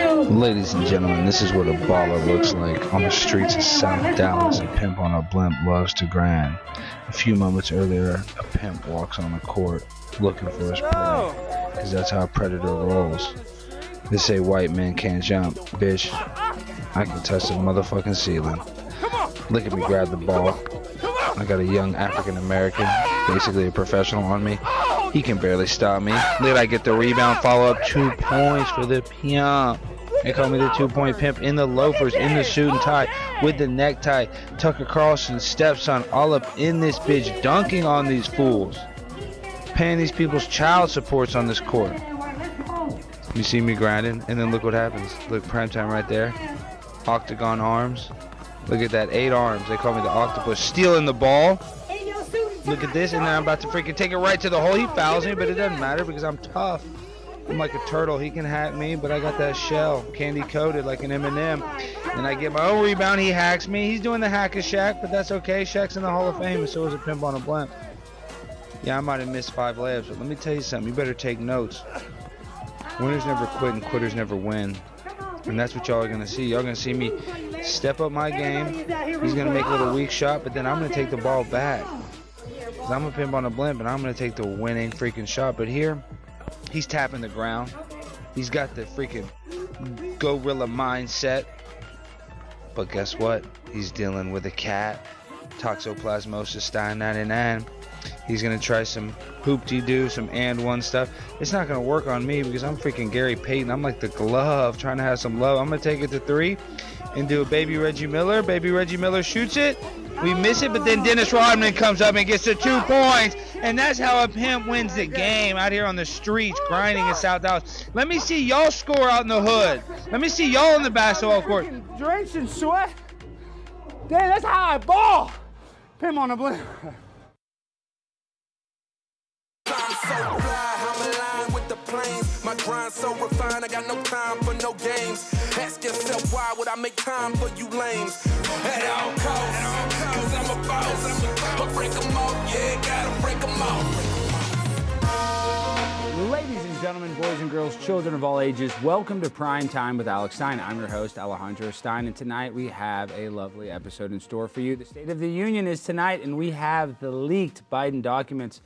Ladies and gentlemen, this is what a baller looks like on the streets of South Dallas. A pimp on a blimp loves to grind. A few moments earlier, a pimp walks on the court looking for his prey, because that's how a predator rolls. They say white men can't jump. Bitch, I can touch the motherfucking ceiling. Look at me grab the ball. I got a young African American, basically a professional on me. He can barely stop me. Did I get the rebound, follow up, 2 points for the pimp. They call me the 2-point pimp in the loafers, in the suit and tie, with the necktie. Tucker Carlson, stepson, all up in this bitch, dunking on these fools. Paying these people's child supports on this court. You see me grinding, and then look what happens. Look, primetime right there. Octagon arms. Look at that, 8 arms. They call me the octopus. Stealing the ball. Look at this, and then I'm about to freaking take it right to the hole. He fouls me, but it doesn't matter because I'm tough. I'm like a turtle. He can hack me, but I got that shell, candy coated like an M&M. And I get my own rebound. He hacks me. He's doing the hack of Shaq, but that's okay. Shaq's in the Hall of Fame, and so is a pimp on a blimp. Yeah, I might have missed 5 layups, but let me tell you something. You better take notes. Winners never quit and quitters never win. And that's what y'all are going to see. Y'all going to see me step up my game. He's going to make a little weak shot, but then I'm going to take the ball back. I'm a pimp on a blimp, and I'm going to take the winning freaking shot. But here, he's tapping the ground. He's got the freaking gorilla mindset. But guess what? He's dealing with a cat. Toxoplasmosis Stein 99. He's going to try some hoop-de-doo, some and one stuff. It's not going to work on me because I'm freaking Gary Payton. I'm like the glove, trying to have some love. I'm going to take it to 3 and do a baby Reggie Miller. Baby Reggie Miller shoots it. We miss it, but then Dennis Rodman comes up and gets the 2 points. And that's how a pimp wins the game out here on the streets, grinding in South Dallas. Let me see y'all score out in the hood. Let me see y'all in the basketball court. Drenched in sweat. Damn, that's how I ball. Pimp on a blimp. I'm so fly, I'm aligned with the planes. My grind so refined, I got no time for no games. Ask yourself why would I make time for you lames? At all costs, cause I'm a boss. But break them off, yeah, gotta break them off. Ladies and gentlemen, boys and girls, children of all ages, welcome to Prime Time with Alex Stein. I'm your host, Alejandro Stein, and tonight we have a lovely episode in store for you. The State of the Union is tonight, and we have the leaked Biden documents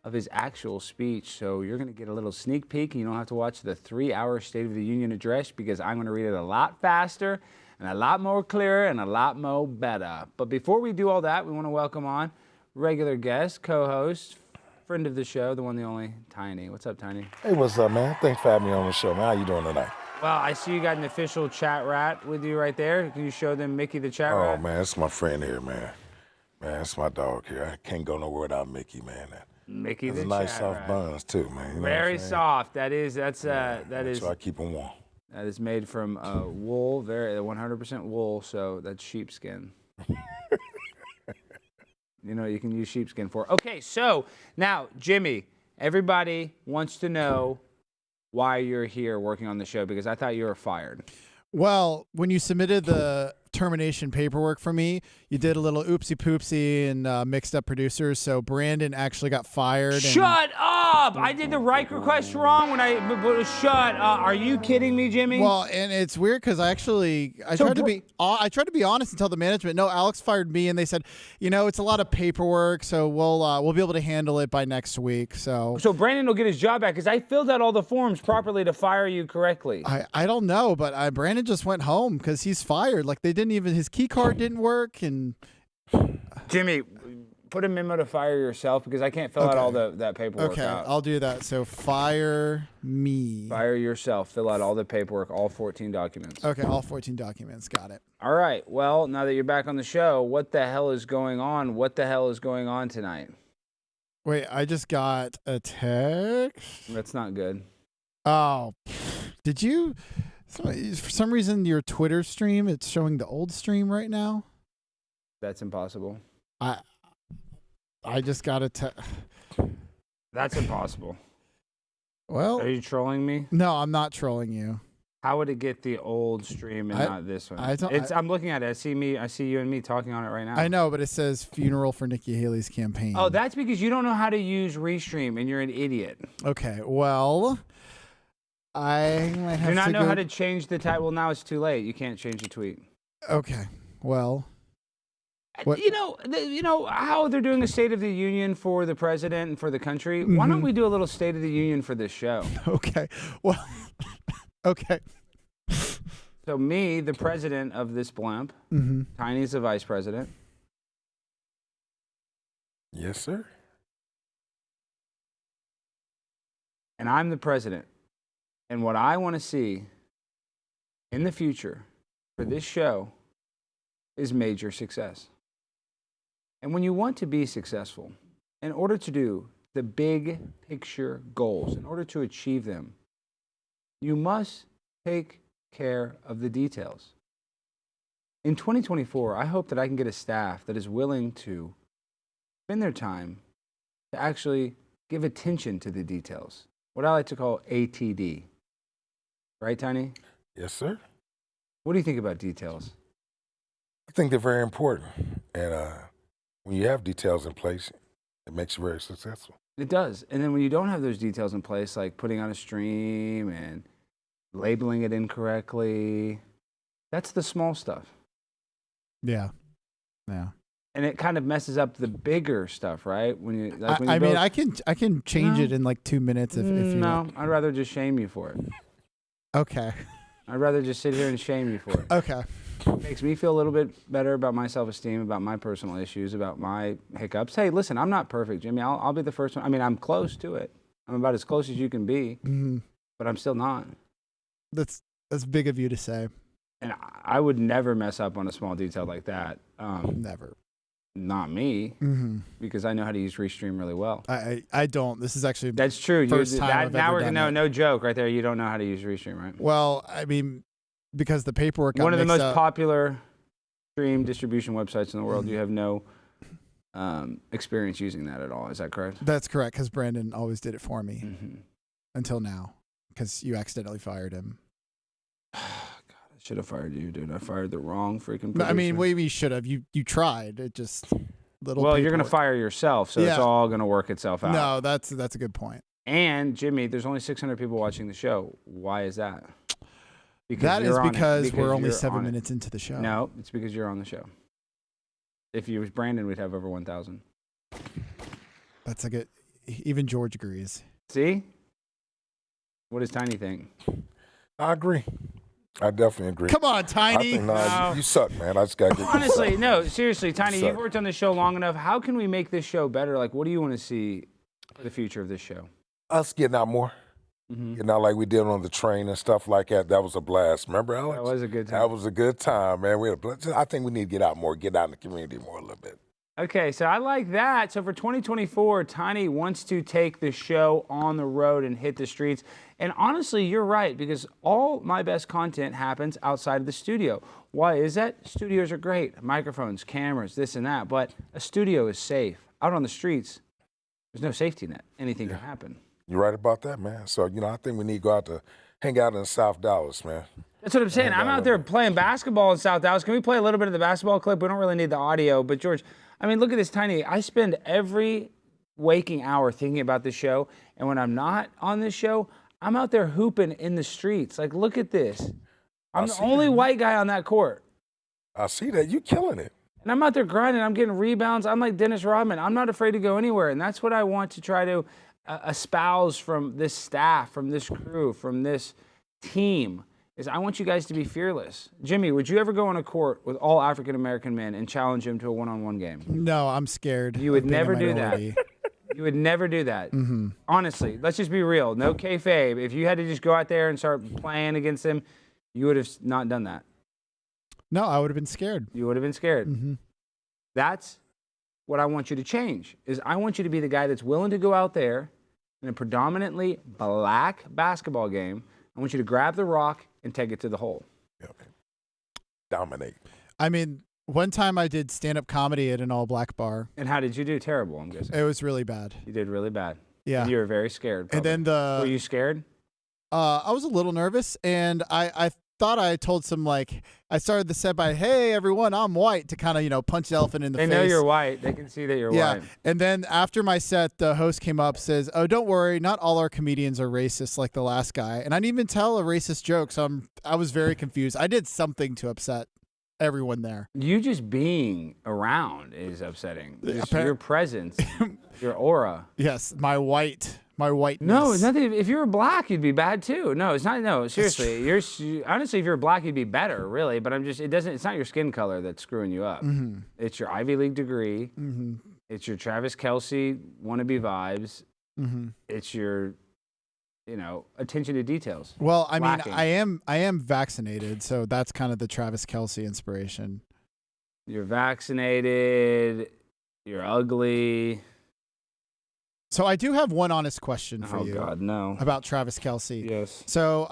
of his actual speech. So you're going to get a little sneak peek, and you don't have to watch the 3-hour State of the Union address because I'm going to read it a lot faster and a lot more clearer and a lot more better. But before we do all that, we want to welcome on regular guest, co-host, friend of the show, the one, the only, Tiny. What's up, Tiny? Hey, what's up, man? Thanks for having me on the show, man. How you doing tonight? Well, I see you got an official chat rat with you right there. Can you show them Mickey the chat rat? Oh, man, that's my friend here, man. Man, that's my dog here. I can't go nowhere without Mickey, man. Mickey the chat rat. Nice chat soft rat. buns too, man. You know Very soft. That is. So I keep them warm. That is made from wool, very 100% wool. So that's sheepskin. You know, you can use sheepskin for. Okay, so now, Jimmy, everybody wants to know why you're here working on the show because I thought you were fired. Well, when you submitted the termination paperwork for me, you did a little oopsie poopsie and mixed up producers. So Brandon actually got fired. Shut up! I did the right request wrong when shut up. Are you kidding me, Jimmy? Well, and it's weird because I tried to be honest and tell the management, no, Alex fired me, and they said, you know, it's a lot of paperwork, so we'll be able to handle it by next week. So Brandon will get his job back because I filled out all the forms properly to fire you correctly. I don't know, but Brandon just went home because he's fired. Like his key card didn't work, and Jimmy, put a memo to fire yourself because I can't fill out all that paperwork. Okay, out. I'll do that. So fire me. Fire yourself. Fill out all the paperwork, all 14 documents. Okay, all 14 documents. Got it. All right. Well, now that you're back on the show, what the hell is going on? What the hell is going on tonight? Wait, I just got a text. That's not good. Oh, did you? For some reason, your Twitter stream, it's showing the old stream right now. That's impossible. I just got a text. That's impossible. Well, are you trolling me? No, I'm not trolling you. How would it get the old stream and not this one? I'm looking at it. I see you and me talking on it right now. I know, but it says funeral for Nikki Haley's campaign. Oh, that's because you don't know how to use Restream and you're an idiot. Okay, well, I might have Do not to know go. how to change the title. Well, now it's too late. You can't change the tweet. Okay. Well. What? You know how they're doing a State of the Union for the president and for the country? Why don't we do a little State of the Union for this show? Okay. Well. Okay. So me, the president of this blimp, Tiny's the vice president. Yes, sir. And I'm the president. And what I want to see in the future for this show is major success. And when you want to be successful, in order to do the big picture goals, in order to achieve them, you must take care of the details. In 2024, I hope that I can get a staff that is willing to spend their time to actually give attention to the details. What I like to call ATD. Right, Tiny? Yes, sir. What do you think about details? I think they're very important. And when you have details in place, it makes you very successful. It does. And then when you don't have those details in place, like putting on a stream and labeling it incorrectly, that's the small stuff. Yeah. Yeah. And it kind of messes up the bigger stuff, right? When you, like, when I you mean, build- I can change it in like 2 minutes if you no, want. I'd rather just shame you for it. Okay. I'd rather just sit here and shame you for it. Okay. It makes me feel a little bit better about my self-esteem, about my personal issues, about my hiccups. Hey, listen, I'm not perfect, Jimmy. I'll be the first one. I mean, I'm close to it. I'm about as close as you can be, but I'm still not. That's big of you to say. And I would never mess up on a small detail like that. Never. Not me, because I know how to use Restream really well. I don't. This is actually That's true. first time I've now ever we're done no it. joke right there. You don't know how to use Restream, right? Well, I mean, because the paperwork got One of the mixed most up. popular stream distribution websites in the world. You have no experience using that at all. Is that correct? That's correct, because Brandon always did it for me Mm-hmm. until now, because you accidentally fired him. God, I should have fired you, dude. I fired the wrong freaking But, I mean, producer. we should have. You tried. It just little. Well, you're gonna paperwork. fire yourself, so it's Yeah. all gonna work itself out. No, that's a good point. And Jimmy, there's only 600 people watching the show. Why is that? That is you're on it. because we're only you're 7 on it. minutes into the show. No, it's because you're on the show. If you was Brandon, we'd have over 1,000. That's a good. Even George agrees. See? What does Tiny think? I agree. I definitely agree. Come on, I Tiny. think, No. you suck, man. I just got to get you Honestly, suck. no, seriously, Tiny, Suck. you've worked on the show long enough. How can we make this show better? Like, what do you want to see for the future of this show? Us getting out more. Getting out like we did on the train and stuff like that. That was a blast. Remember, Alex? That was a good time. That was a good time, man. We had a blast. I think we need to get out more, get out in the community more a little bit. Okay, so I like that. So for 2024, Tiny wants to take the show on the road and hit the streets. And honestly, you're right, because all my best content happens outside of the studio. Why is that? Studios are great. Microphones, cameras, this and that. But a studio is safe. Out on the streets, there's no safety net. Anything can happen. You're right about that, man. So, I think we need to go out to hang out in South Dallas, man. That's what I'm saying. I'm out there playing basketball in South Dallas. Can we play a little bit of the basketball clip? We don't really need the audio. But, George, I mean, look at this, Tiny. I spend every waking hour thinking about this show. And when I'm not on this show, I'm out there hooping in the streets. Like, look at this. I'm the only white guy on that court. I see that. You killing it. And I'm out there grinding. I'm getting rebounds. I'm like Dennis Rodman. I'm not afraid to go anywhere. And that's what I want to try to espouse from this staff, from this crew, from this team, is I want you guys to be fearless. Jimmy, would you ever go on a court with all African-American men and challenge them to a one-on-one game? No, I'm scared. You would of being a never do that. minority. You would never do that. Honestly, let's just be real. No kayfabe. If you had to just go out there and start playing against them, you would have not done that. No, I would have been scared. You would have been scared. That's what I want you to change, is I want you to be the guy that's willing to go out there in a predominantly black basketball game. I want you to grab the rock and take it to the hole. Yeah, man. Dominate. I mean, one time I did stand-up comedy at an all-black bar. And how did you do? Terrible, I'm guessing. It was really bad. You did really bad. Yeah. And you were very scared. And probably. then Were you scared? I was a little nervous, and I thought I told some I started the set by, "Hey everyone, I'm white," to kind of punch the elephant in the face. They know you're white. They can see that you're white. And then after my set, the host came up, says, "Oh, don't worry, not all our comedians are racist like the last guy." And I didn't even tell a racist joke, so I was very confused. I did something to upset everyone there. You just being around is upsetting. Just your presence, your aura. Yes, my whiteness. No, it's nothing. If you were black, you'd be bad too. No, it's not. No, seriously. Honestly, if you were black, you'd be better, really. But it's not your skin color that's screwing you up. Mm-hmm. It's your Ivy League degree. Mm-hmm. It's your Travis Kelce wannabe vibes. Mm-hmm. It's your, attention to details. Well, I lacking. mean, I am vaccinated, so that's kind of the Travis Kelce inspiration. You're vaccinated. You're ugly. So I do have one honest question for you. Oh God, no. About Travis Kelce. Yes. So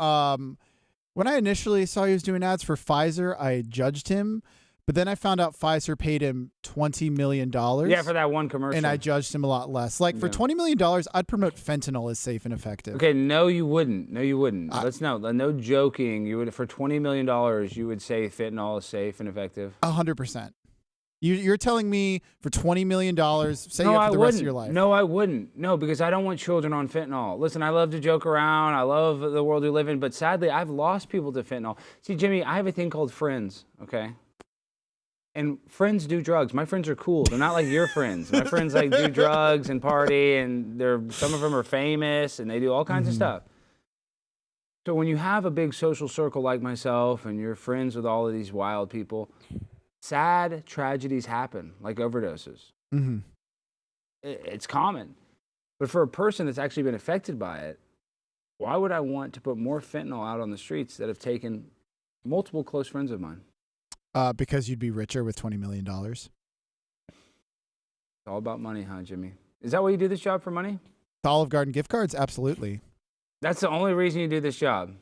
when I initially saw he was doing ads for Pfizer, I judged him, but then I found out Pfizer paid him $20 million. Yeah, for that one commercial. And I judged him a lot less. For $20 million, I'd promote fentanyl as safe and effective. Okay, no, you wouldn't. No, you wouldn't. No joking. You would, for $20 million, you would say fentanyl is safe and effective. 100%. You're telling me for $20 million, say you have for the rest of your life. No, I wouldn't. No, because I don't want children on fentanyl. Listen, I love to joke around. I love the world we live in, but sadly, I've lost people to fentanyl. See, Jimmy, I have a thing called friends, okay? And friends do drugs. My friends are cool. They're not like your friends. My friends do drugs and party, and some of them are famous, and they do all kinds of stuff. So when you have a big social circle like myself, and you're friends with all of these wild people, sad tragedies happen, like overdoses. Mm-hmm. It's common. But for a person that's actually been affected by it, why would I want to put more fentanyl out on the streets that have taken multiple close friends of mine? Because you'd be richer with $20 million. It's all about money, huh, Jimmy? Is that why you do this job, for money? The Olive Garden gift cards? Absolutely. That's the only reason you do this job?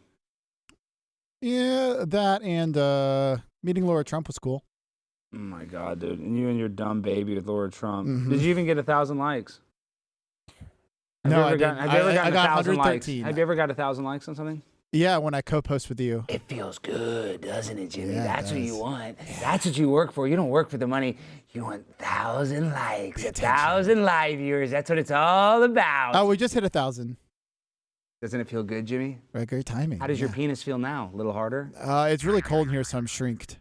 Yeah, that and meeting Laura Trump was cool. Oh my God, dude. And you and your dumb baby with Laura Trump. Mm-hmm. Did you even get 1,000 likes? No, I didn't. Have you ever gotten 1,000 likes? 113. Have you ever got 1,000 likes on something? Yeah, when I co-post with you. It feels good, doesn't it, Jimmy? Yeah, That's what you want. That's what you work for. You don't work for the money. You want 1,000 likes, 1,000 live viewers. That's what it's all about. Oh, we just hit 1,000. Doesn't it feel good, Jimmy? Right, great timing. How does your penis feel now? A little harder? It's really cold in here, so I'm shrinked.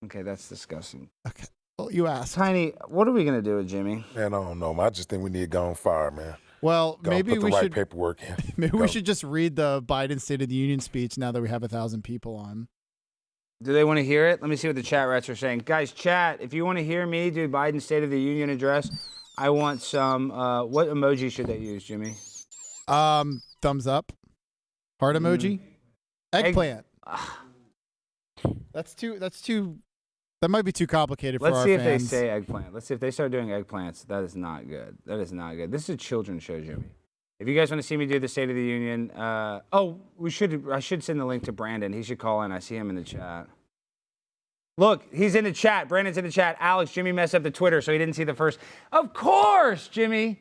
Okay, that's disgusting. Okay. Well, you asked. Tiny, what are we going to do with Jimmy? Man, I don't know, man. I just think we need to go on fire, man. Well, maybe put the we right should paperwork in. Maybe we should just read the Biden State of the Union speech now that we have 1,000 people on. Do they want to hear it? Let me see what the chat rats are saying. Guys, chat, if you want to hear me do Biden's State of the Union address, I want some, what emoji should they use, Jimmy? Thumbs up. Heart emoji. Eggplant. That's too. That might be too complicated for our fans. Let's see if they say eggplant. Let's see if they start doing eggplants. That is not good. That is not good. This is a children's show, Jimmy. If you guys want to see me do the State of the Union, I should send the link to Brandon. He should call in. I see him in the chat. Look, he's in the chat. Brandon's in the chat. Alex, Jimmy messed up the Twitter, so he didn't see the first. Of course, Jimmy.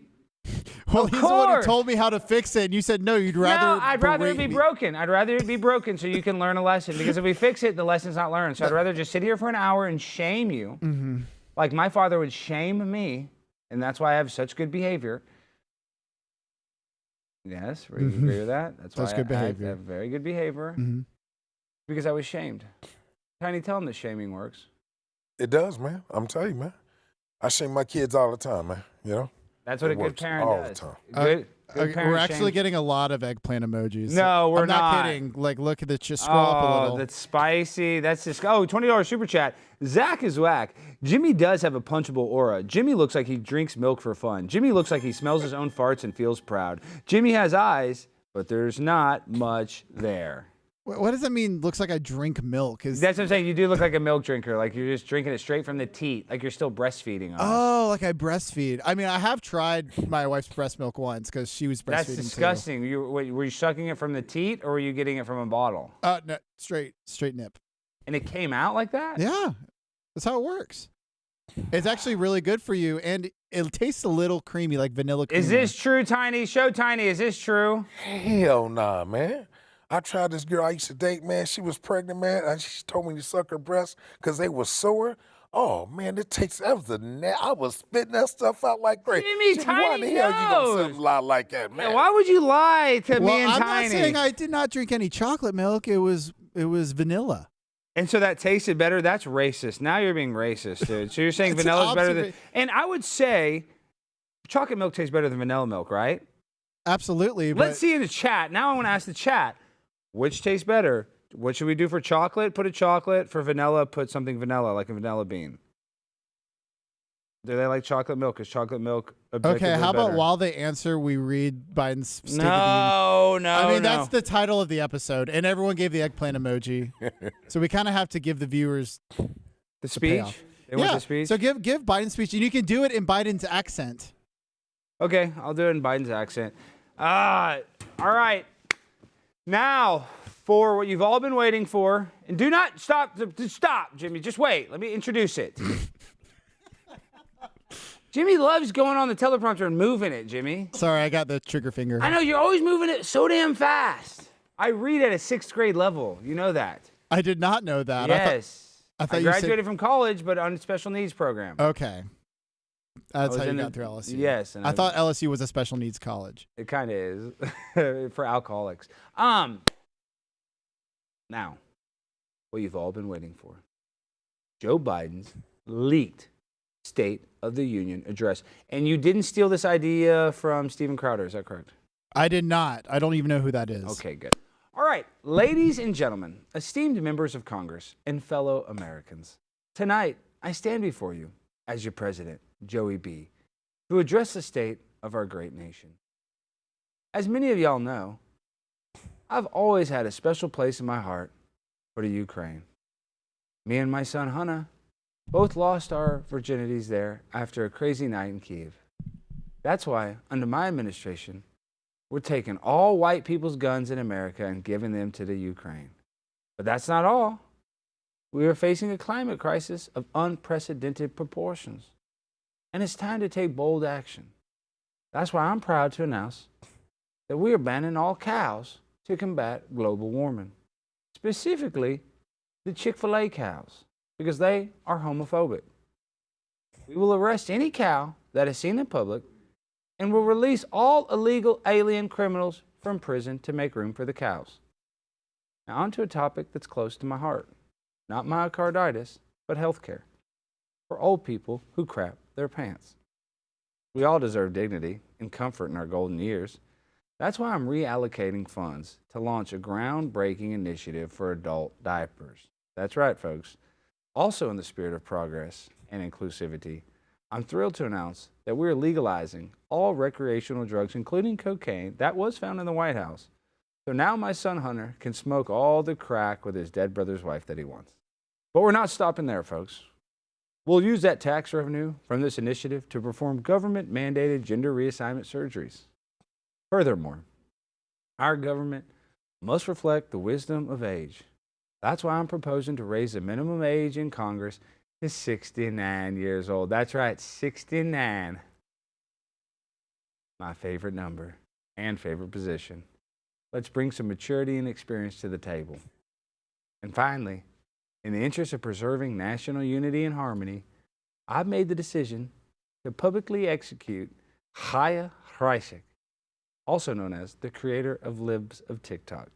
Well, he's the one who told me how to fix it, and you said no, you'd rather. No, I'd rather it be broken. I'd rather it be broken so you can learn a lesson. Because if we fix it, the lesson's not learned. So I'd rather just sit here for an hour and shame you, like my father would shame me, and that's why I have such good behavior. Yes, we agree with that. That's why good behavior. I have very good behavior because I was shamed. Tiny, tell him that shaming works. It does, man. I'm telling you, man. I shame my kids all the time, man. You know. That's what a good parent all does. the time. Good We're actually getting a lot of eggplant emojis. No, we're I'm not kidding. Like, look at this. Just scroll up a little. That's spicy. That's just. Oh, $20 super chat. Zach is whack. Jimmy does have a punchable aura. Jimmy looks like he drinks milk for fun. Jimmy looks like he smells his own farts and feels proud. Jimmy has eyes, but there's not much there. What does that mean? Looks like I drink milk. That's what I'm saying. You do look like a milk drinker. Like you're just drinking it straight from the teat. Like you're still breastfeeding. Oh, like I breastfeed. I mean, I have tried my wife's breast milk once because she was breastfeeding. That's disgusting. Too. Were you sucking it from the teat or were you getting it from a bottle? No, straight nip. And it came out like that? Yeah, that's how it works. It's actually really good for you, and it tastes a little creamy, like vanilla cream. Is this true, Tiny? Show Tiny. Is this true? Hell nah, man. I tried this girl I used to date, man. She was pregnant, man, and she told me to suck her breasts because they were sore. Oh, man, I was spitting that stuff out like crazy. Jimmy, why the hell you gonna lie like that, man? Why would you lie to me and I'm Tiny? not saying I did not drink any chocolate milk. It was vanilla. And so that tasted better? That's racist. Now you're being racist, dude. So you're saying vanilla's better than... And I would say chocolate milk tastes better than vanilla milk, right? Absolutely. Let's see in the chat. Now I want to ask the chat, which tastes better? What should we do for chocolate? Put a chocolate. For vanilla, put something vanilla, like a vanilla bean. Do they like chocolate milk? Is chocolate milk objectively Okay, how about better? while they answer, we read Biden's State of the No. Union? I mean, that's the title of the episode, and everyone gave the eggplant emoji. So we kind of have to give the viewers the speech. payoff. They want the speech? So give Biden's speech, and you can do it in Biden's accent. Okay, I'll do it in Biden's accent. All right. Now, for what you've all been waiting for, and do not stop, Jimmy. Just wait. Let me introduce it. Jimmy loves going on the teleprompter and moving it, Jimmy. Sorry, I got the trigger finger. I know, you're always moving it so damn fast. I read at a 6th grade level. You know that. I did not know that. Yes. I thought I you graduated from college, but on a special needs program. Okay. That's how you in got through LSU. Yes. And I thought LSU was a special needs college. It kind of is for alcoholics. Now, what you've all been waiting for. Joe Biden's leaked State of the Union address. And you didn't steal this idea from Steven Crowder, is that correct? I did not. I don't even know who that is. Okay, good. All right, ladies and gentlemen, esteemed members of Congress and fellow Americans, tonight I stand before you as your president, Joey B., to address the state of our great nation. As many of y'all know, I've always had a special place in my heart for the Ukraine. Me and my son Hunter both lost our virginities there after a crazy night in Kyiv. That's why, under my administration, we're taking all white people's guns in America and giving them to the Ukraine. But that's not all. We are facing a climate crisis of unprecedented proportions. And it's time to take bold action. That's why I'm proud to announce that we are banning all cows to combat global warming. Specifically, the Chick-fil-A cows, because they are homophobic. We will arrest any cow that is seen in public and will release all illegal alien criminals from prison to make room for the cows. Now on to a topic that's close to my heart. Not myocarditis, but healthcare. For old people who crap their pants. We all deserve dignity and comfort in our golden years. That's why I'm reallocating funds to launch a groundbreaking initiative for adult diapers. That's right, folks. Also in the spirit of progress and inclusivity, I'm thrilled to announce that we're legalizing all recreational drugs, including cocaine, that was found in the White House. So now my son Hunter can smoke all the crack with his dead brother's wife that he wants. But we're not stopping there, folks. We'll use that tax revenue from this initiative to perform government-mandated gender reassignment surgeries. Furthermore, our government must reflect the wisdom of age. That's why I'm proposing to raise the minimum age in Congress to 69 years old. That's right, 69. My favorite number and favorite position. Let's bring some maturity and experience to the table. And finally, in the interest of preserving national unity and harmony, I've made the decision to publicly execute Chaya Reisig, also known as the creator of Libs of TikTok.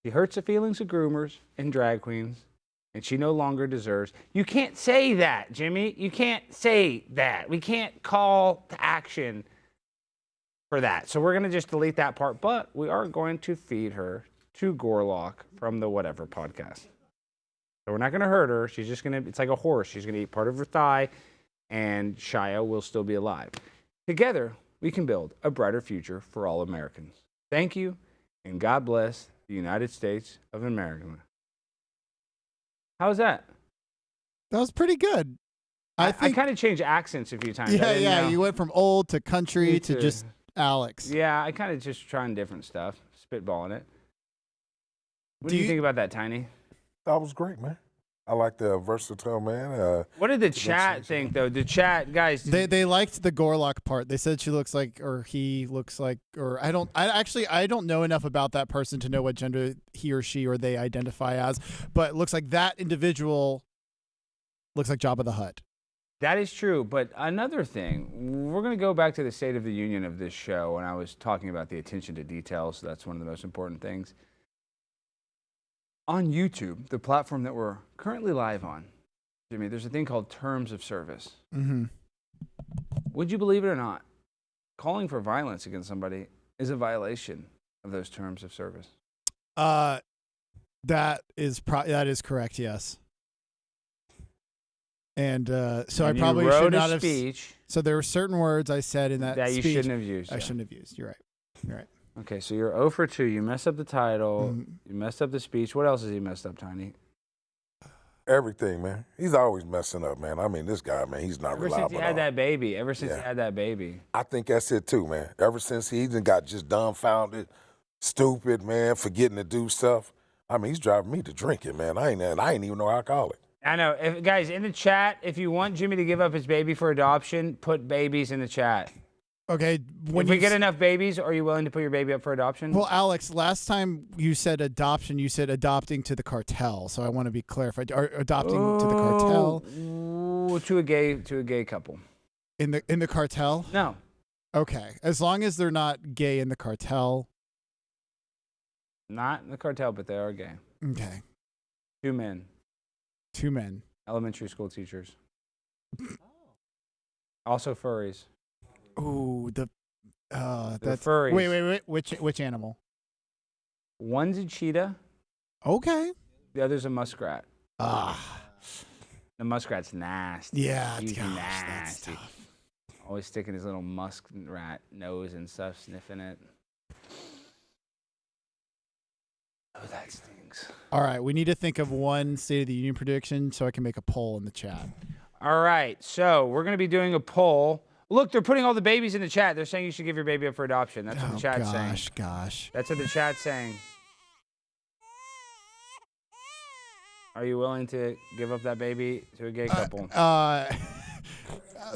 She hurts the feelings of groomers and drag queens, and she no longer deserves... You can't say that, Jimmy. You can't say that. We can't call to action for that. So we're going to just delete that part, but we are going to feed her to Gorlock from the Whatever podcast. So we're not going to hurt her. She's just going to... It's like a horse. She's going to eat part of her thigh, and Shia will still be alive. Together, we can build a brighter future for all Americans. Thank you, and God bless the United States of America. How's that? That was pretty good. I kind of changed accents a few times. Yeah. You went from old to country to just Alex. Yeah, I kind of just trying different stuff, spitballing it. What do you think about that, Tiny? That was great, man. I like the versatile man. What did the chat think, though? The chat guys. They liked the Gorlock part. They said she looks like, or he looks like, or I don't know enough about that person to know what gender he or she or they identify as. But it looks like that individual looks like Jabba the Hutt. That is true. But another thing, we're going to go back to the State of the Union of this show, and I was talking about the attention to details. So that's one of the most important things. On YouTube, the platform that we're currently live on, Jimmy, there's a thing called terms of service. Mm-hmm. Would you believe it or not? Calling for violence against somebody is a violation of those terms of service. That is correct. Yes. And so And I probably you wrote should a not have. Speech So there were certain words I said in that you speech shouldn't have used. I Yeah. shouldn't have used. You're right. You're right. Okay, so you're 0 for 2. You messed up the title. You messed up the speech. What else has he messed up, Tiny? Everything, man. He's always messing up, man. I mean, this guy, man, he's not Ever reliable. since he had that baby. Ever since he Yeah. had that baby. I think that's it too, man. Ever since he even got just dumbfounded, stupid, man, forgetting to do stuff. I mean, he's driving me to drinking, man. I ain't even no alcoholic. I know. Guys, in the chat, if you want Jimmy to give up his baby for adoption, put babies in the chat. Okay. When If we get enough babies, are you willing to put your baby up for adoption? Well, Alex, last time you said adoption, you said adopting to the cartel. So I want to be clarified. Or adopting to the cartel Ooh, to a gay couple. in the cartel? No. Okay. As long as they're not gay in the cartel. Not in the cartel, but they are gay. Okay. 2 men. 2 men. Elementary school teachers. Also furries. Ooh, They're that's furries. Wait. Which animal? One's a cheetah. Okay. The other's a muskrat. Ah. The muskrat's nasty. Yeah. He's Gosh, that's nasty. tough. Always sticking his little muskrat nose and stuff, sniffing it. Oh, that stinks. All right. We need to think of one State of the Union prediction so I can make a poll in the chat. All right, so we're going to be doing a poll. Look, they're putting all the babies in the chat. They're saying you should give your baby up for adoption. That's what the chat's saying. Gosh. That's what the chat's saying. Are you willing to give up that baby to a gay couple?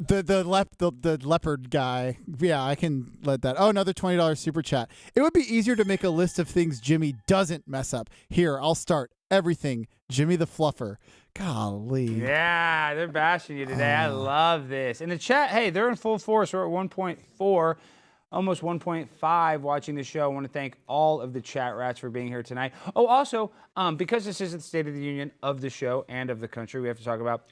The leopard guy. Yeah, I can let that. Oh, another $20 super chat. It would be easier to make a list of things Jimmy doesn't mess up. Here, I'll start. Everything. Jimmy the Fluffer. Golly. Yeah, they're bashing you today. I love this. In the chat, hey, they're in full force. We're at 1.4, almost 1.5 watching the show. I want to thank all of the chat rats for being here tonight. Oh, also, because this is the State of the Union of the show and of the country, we have to talk about,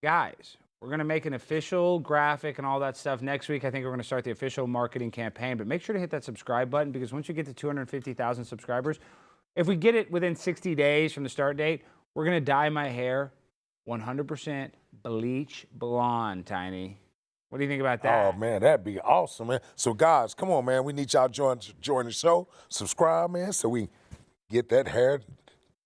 guys, we're going to make an official graphic and all that stuff next week. I think we're going to start the official marketing campaign. But make sure to hit that subscribe button, because once you get to 250,000 subscribers, if we get it within 60 days from the start date, we're going to dye my hair 100% bleach blonde, Tiny. What do you think about that? Oh, man, that'd be awesome, man. So, guys, come on, man. We need y'all to join the show. Subscribe, man, so we get that hair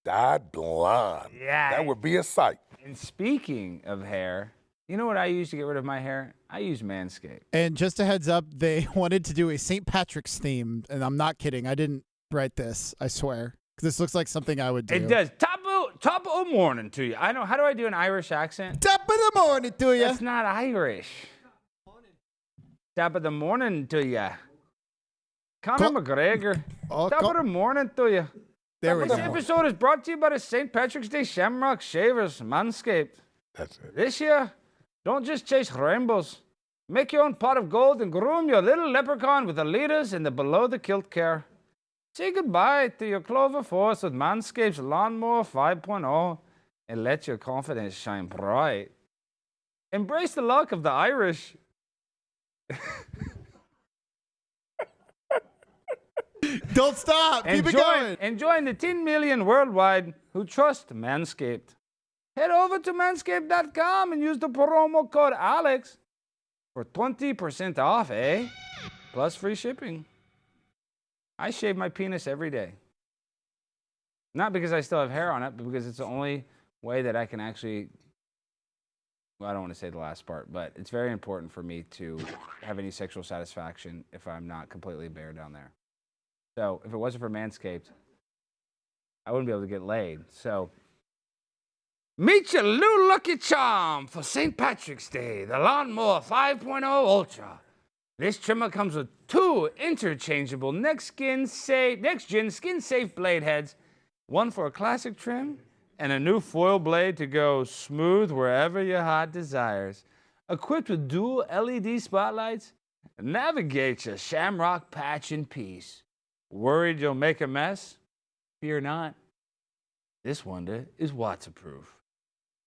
dyed blonde. Yeah. That would be a sight. And speaking of hair, you know what I use to get rid of my hair? I use Manscaped. And just a heads up, they wanted to do a St. Patrick's theme, and I'm not kidding. I didn't write this, I swear. This looks like something I would do. It does. Top of morning to you. I know. How do I do an Irish accent? Top of the morning to you. That's not Irish. Top of the morning to you. Conor McGregor. Top of the morning to you. There we This go. episode is brought to you by the St. Patrick's Day Shamrock Shavers, Manscaped. That's it. This year, don't just chase rainbows. Make your own pot of gold and groom your little leprechaun with the leaders in the below-the-kilt care. Say goodbye to your Clover Force with Manscaped's Lawnmower 5.0 and let your confidence shine bright. Embrace the luck of the Irish. Don't stop. Keep it going. And join the 10 million worldwide who trust Manscaped. Head over to manscaped.com and use the promo code Alex for 20% off, eh? Plus free shipping. I shave my penis every day. Not because I still have hair on it, but because it's the only way that I can actually, well, I don't want to say the last part, but it's very important for me to have any sexual satisfaction if I'm not completely bare down there. So if it wasn't for Manscaped, I wouldn't be able to get laid. So Meet your new lucky charm for St. Patrick's Day, the Lawnmower 5.0 Ultra. This trimmer comes with 2 interchangeable next-gen skin-safe blade heads, one for a classic trim and a new foil blade to go smooth wherever your heart desires. Equipped with dual LED spotlights, navigate your shamrock patch in peace. Worried you'll make a mess? Fear not. This wonder is waterproof.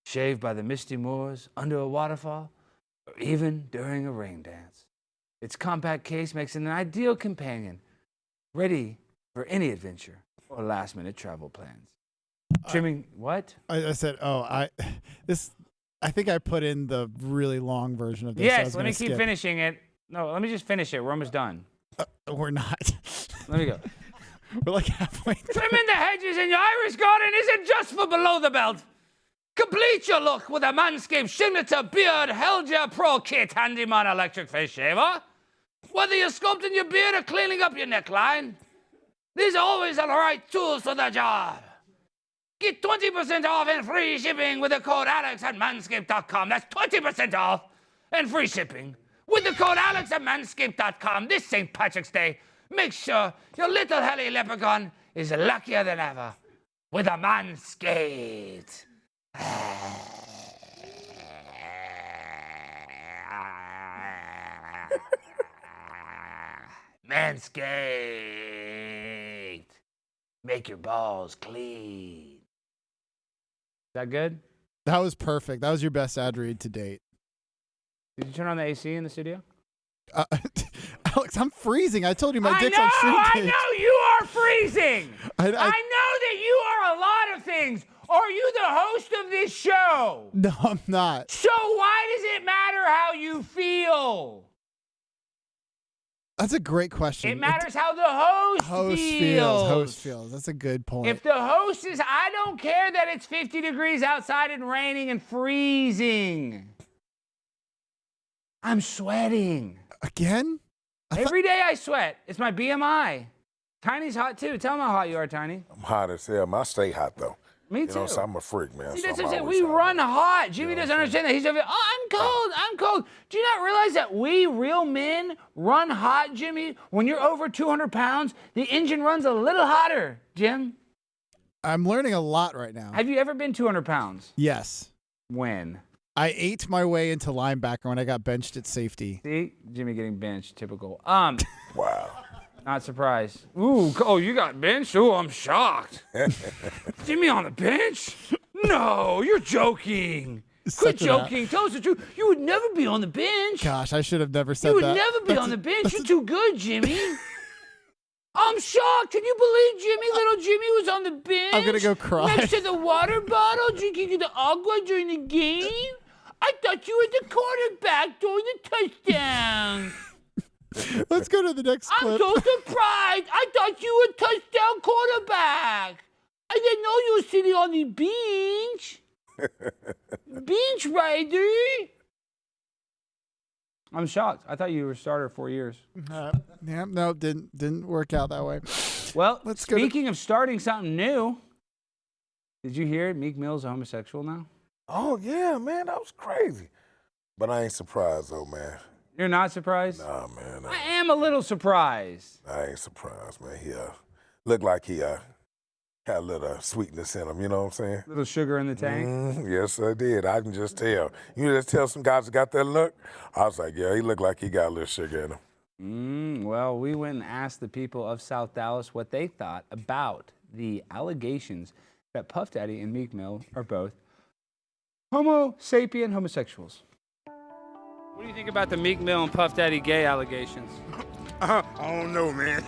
Shaved by the misty moors, under a waterfall, or even during a rain dance. Its compact case makes it an ideal companion, ready for any adventure or last-minute travel plans. Trimming what? I said, I think I put in the really long version of this. Yes, let me keep finishing it. No, let me just finish it. We're almost done. We're not. Let me go. We're like halfway. Trimming the hedges in your Irish garden isn't just for below the belt. Complete your look with a Manscaped signature beard held gel pro kit handyman electric face shaver. Whether you're sculpting your beard or cleaning up your neckline, there's always the right tools for the job. Get 20% off and free shipping with the code Alex at manscaped.com. That's 20% off and free shipping with the code Alex at manscaped.com this St. Patrick's Day. Make sure your little hairy leprechaun is luckier than ever with a Manscaped. Manscaped. Make your balls clean. Is that good? That was perfect. That was your best ad read to date. Did you turn on the AC in the studio? Alex, I'm freezing. I told you my dick's on I shrinkage. know you are freezing. I know that you are a lot of things. Are you the host of this show? No, I'm not. So why does it matter how you feel? That's a great question. It matters how the host feels. Host feels. That's a good point. If the host is, I don't care that it's 50 degrees outside and raining and freezing. I'm sweating. Again? Every day I sweat. It's my BMI. Tiny's hot too. Tell him how hot you are, Tiny. I'm hot as hell. I stay hot though. Me too. You know, so I'm a freak, man. See, So that's I'm what I'm saying. always We hot, run man. hot. Jimmy You know doesn't what I'm understand that. He's over, I'm cold. Do you not realize that we real men run hot, Jimmy? When you're over 200 pounds, the engine runs a little hotter, Jim. I'm learning a lot right now. Have you ever been 200 pounds? Yes. When? I ate my way into linebacker when I got benched at safety. See? Jimmy getting benched. Typical. Wow. Not surprised. Ooh, oh, you got benched? Ooh, I'm shocked. Jimmy on the bench? No, you're joking. Quit joking. Tell us the truth. You would never be on the bench. Gosh, I should have never said that. You would never be on the bench. You're too good, Jimmy. I'm shocked. Can you believe little Jimmy was on the bench? I'm going to go cry. Next to the water bottle, drinking the agua during the game? I thought you were the quarterback during the touchdown. Let's go to the next clip. I'm so surprised. I thought you were a touchdown quarterback. I didn't know you were sitting on the bench. Bench rider. I'm shocked. I thought you were a starter 4 years. Yeah, no, didn't work out that way. Well, speaking of starting something new, did you hear Meek Mill's a homosexual now? Oh, yeah, man. That was crazy. But I ain't surprised, though, man. You're not surprised? Nah, man. I am a little surprised. I ain't surprised, man. He looked like he had a little sweetness in him, you know what I'm saying? Little sugar in the tank? Yes, I did. I can just tell. You just tell some guys that got that look. I was like, yeah, he looked like he got a little sugar in him. Well, we went and asked the people of South Dallas what they thought about the allegations that Puff Daddy and Meek Mill are both Homo sapien homosexuals. What do you think about the Meek Mill and Puff Daddy gay allegations? I don't know, man.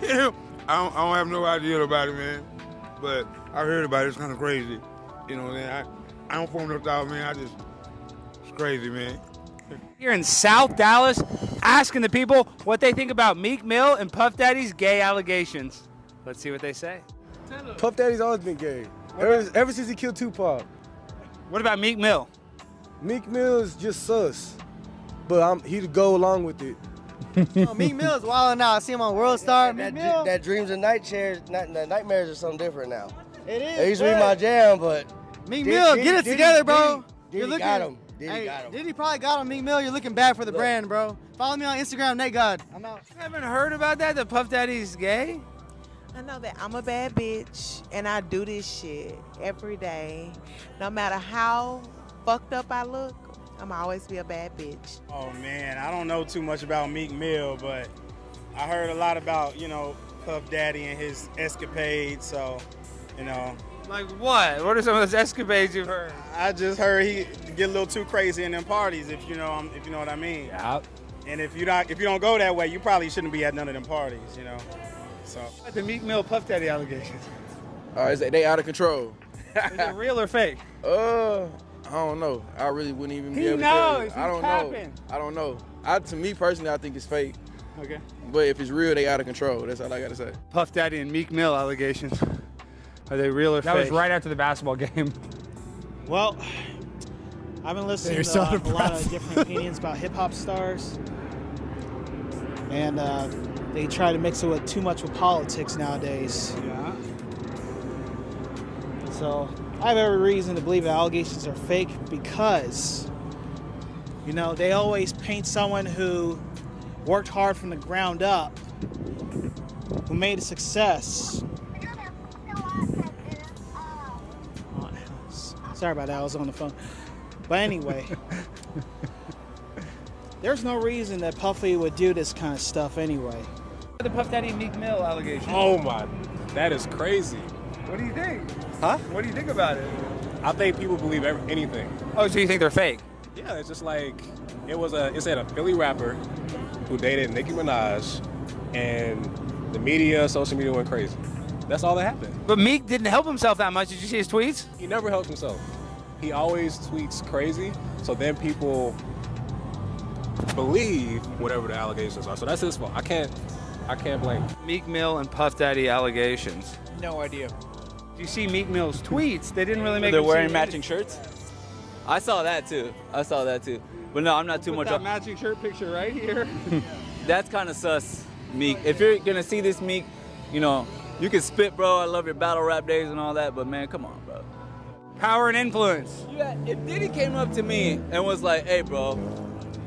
I don't have no idea about it, man. But I heard about it. It's kind of crazy. You know, man. I don't form no thought, man. It's crazy, man. Here in South Dallas, asking the people what they think about Meek Mill and Puff Daddy's gay allegations. Let's see what they say. Puff Daddy's always been gay. Ever since he killed Tupac. What about Meek Mill? Meek Mill is just sus. But he'd go along with it. Meek Mill's wilding out. I see him on World Star. That dreams and nightmares are something different now. It is. It used to be my jam, but Meek Mill, get it together, bro. Diddy got him. Diddy got him. Diddy probably got him. Meek Mill, you're looking bad for the brand, bro. Follow me on Instagram, Nate God. I'm out. You haven't heard about that? That Puff Daddy's gay? I know that I'm a bad bitch, and I do this shit every day. No matter how fucked up I look, I'm always be a bad bitch. Oh, man, I don't know too much about Meek Mill, but I heard a lot about, Puff Daddy and his escapades, so, Like what? What are some of those escapades you've heard? I just heard he get a little too crazy in them parties, if you know what I mean. Yeah. And if you don't go that way, you probably shouldn't be at none of them parties, So The Meek Mill Puff Daddy allegations. They out of control. Is it real or fake? I don't know. I really wouldn't even be He able to tell you. knows. I don't know. I don't know. To me personally, I think it's fake. Okay. But if it's real, they out of control. That's all I gotta say. Puff Daddy and Meek Mill allegations. Are they real or fake? That was right after the basketball game. Well, I've been listening They're to so a lot depressed. of different opinions about hip-hop stars. And they try to mix it with too much with politics nowadays. Yeah. So I have every reason to believe the allegations are fake because, they always paint someone who worked hard from the ground up, who made a success. Sorry about that, I was on the phone. But anyway, there's no reason that Puffy would do this kind of stuff anyway. The Puff Daddy and Meek Mill allegations. Oh my, that is crazy. What do you think? Huh? What do you think about it? I think people believe anything. Oh, so you think they're fake? Yeah, it's just like, it said a Philly rapper who dated Nicki Minaj, and the media, social media went crazy. That's all that happened. But Meek didn't help himself that much. Did you see his tweets? He never helps himself. He always tweets crazy, so then people believe whatever the allegations are. So that's his fault. I can't blame him. Meek Mill and Puff Daddy allegations. No idea. Do you see Meek Mill's tweets? They didn't really make. They're him wearing seem matching shirts. I saw that too. But no, I'm not too much. That matching shirt picture right here. That's kind of sus, Meek. If you're gonna see this Meek, you can spit, bro. I love your battle rap days and all that, but man, come on, bro. Power and influence. Yeah, if Diddy came up to me and was like, "Hey, bro,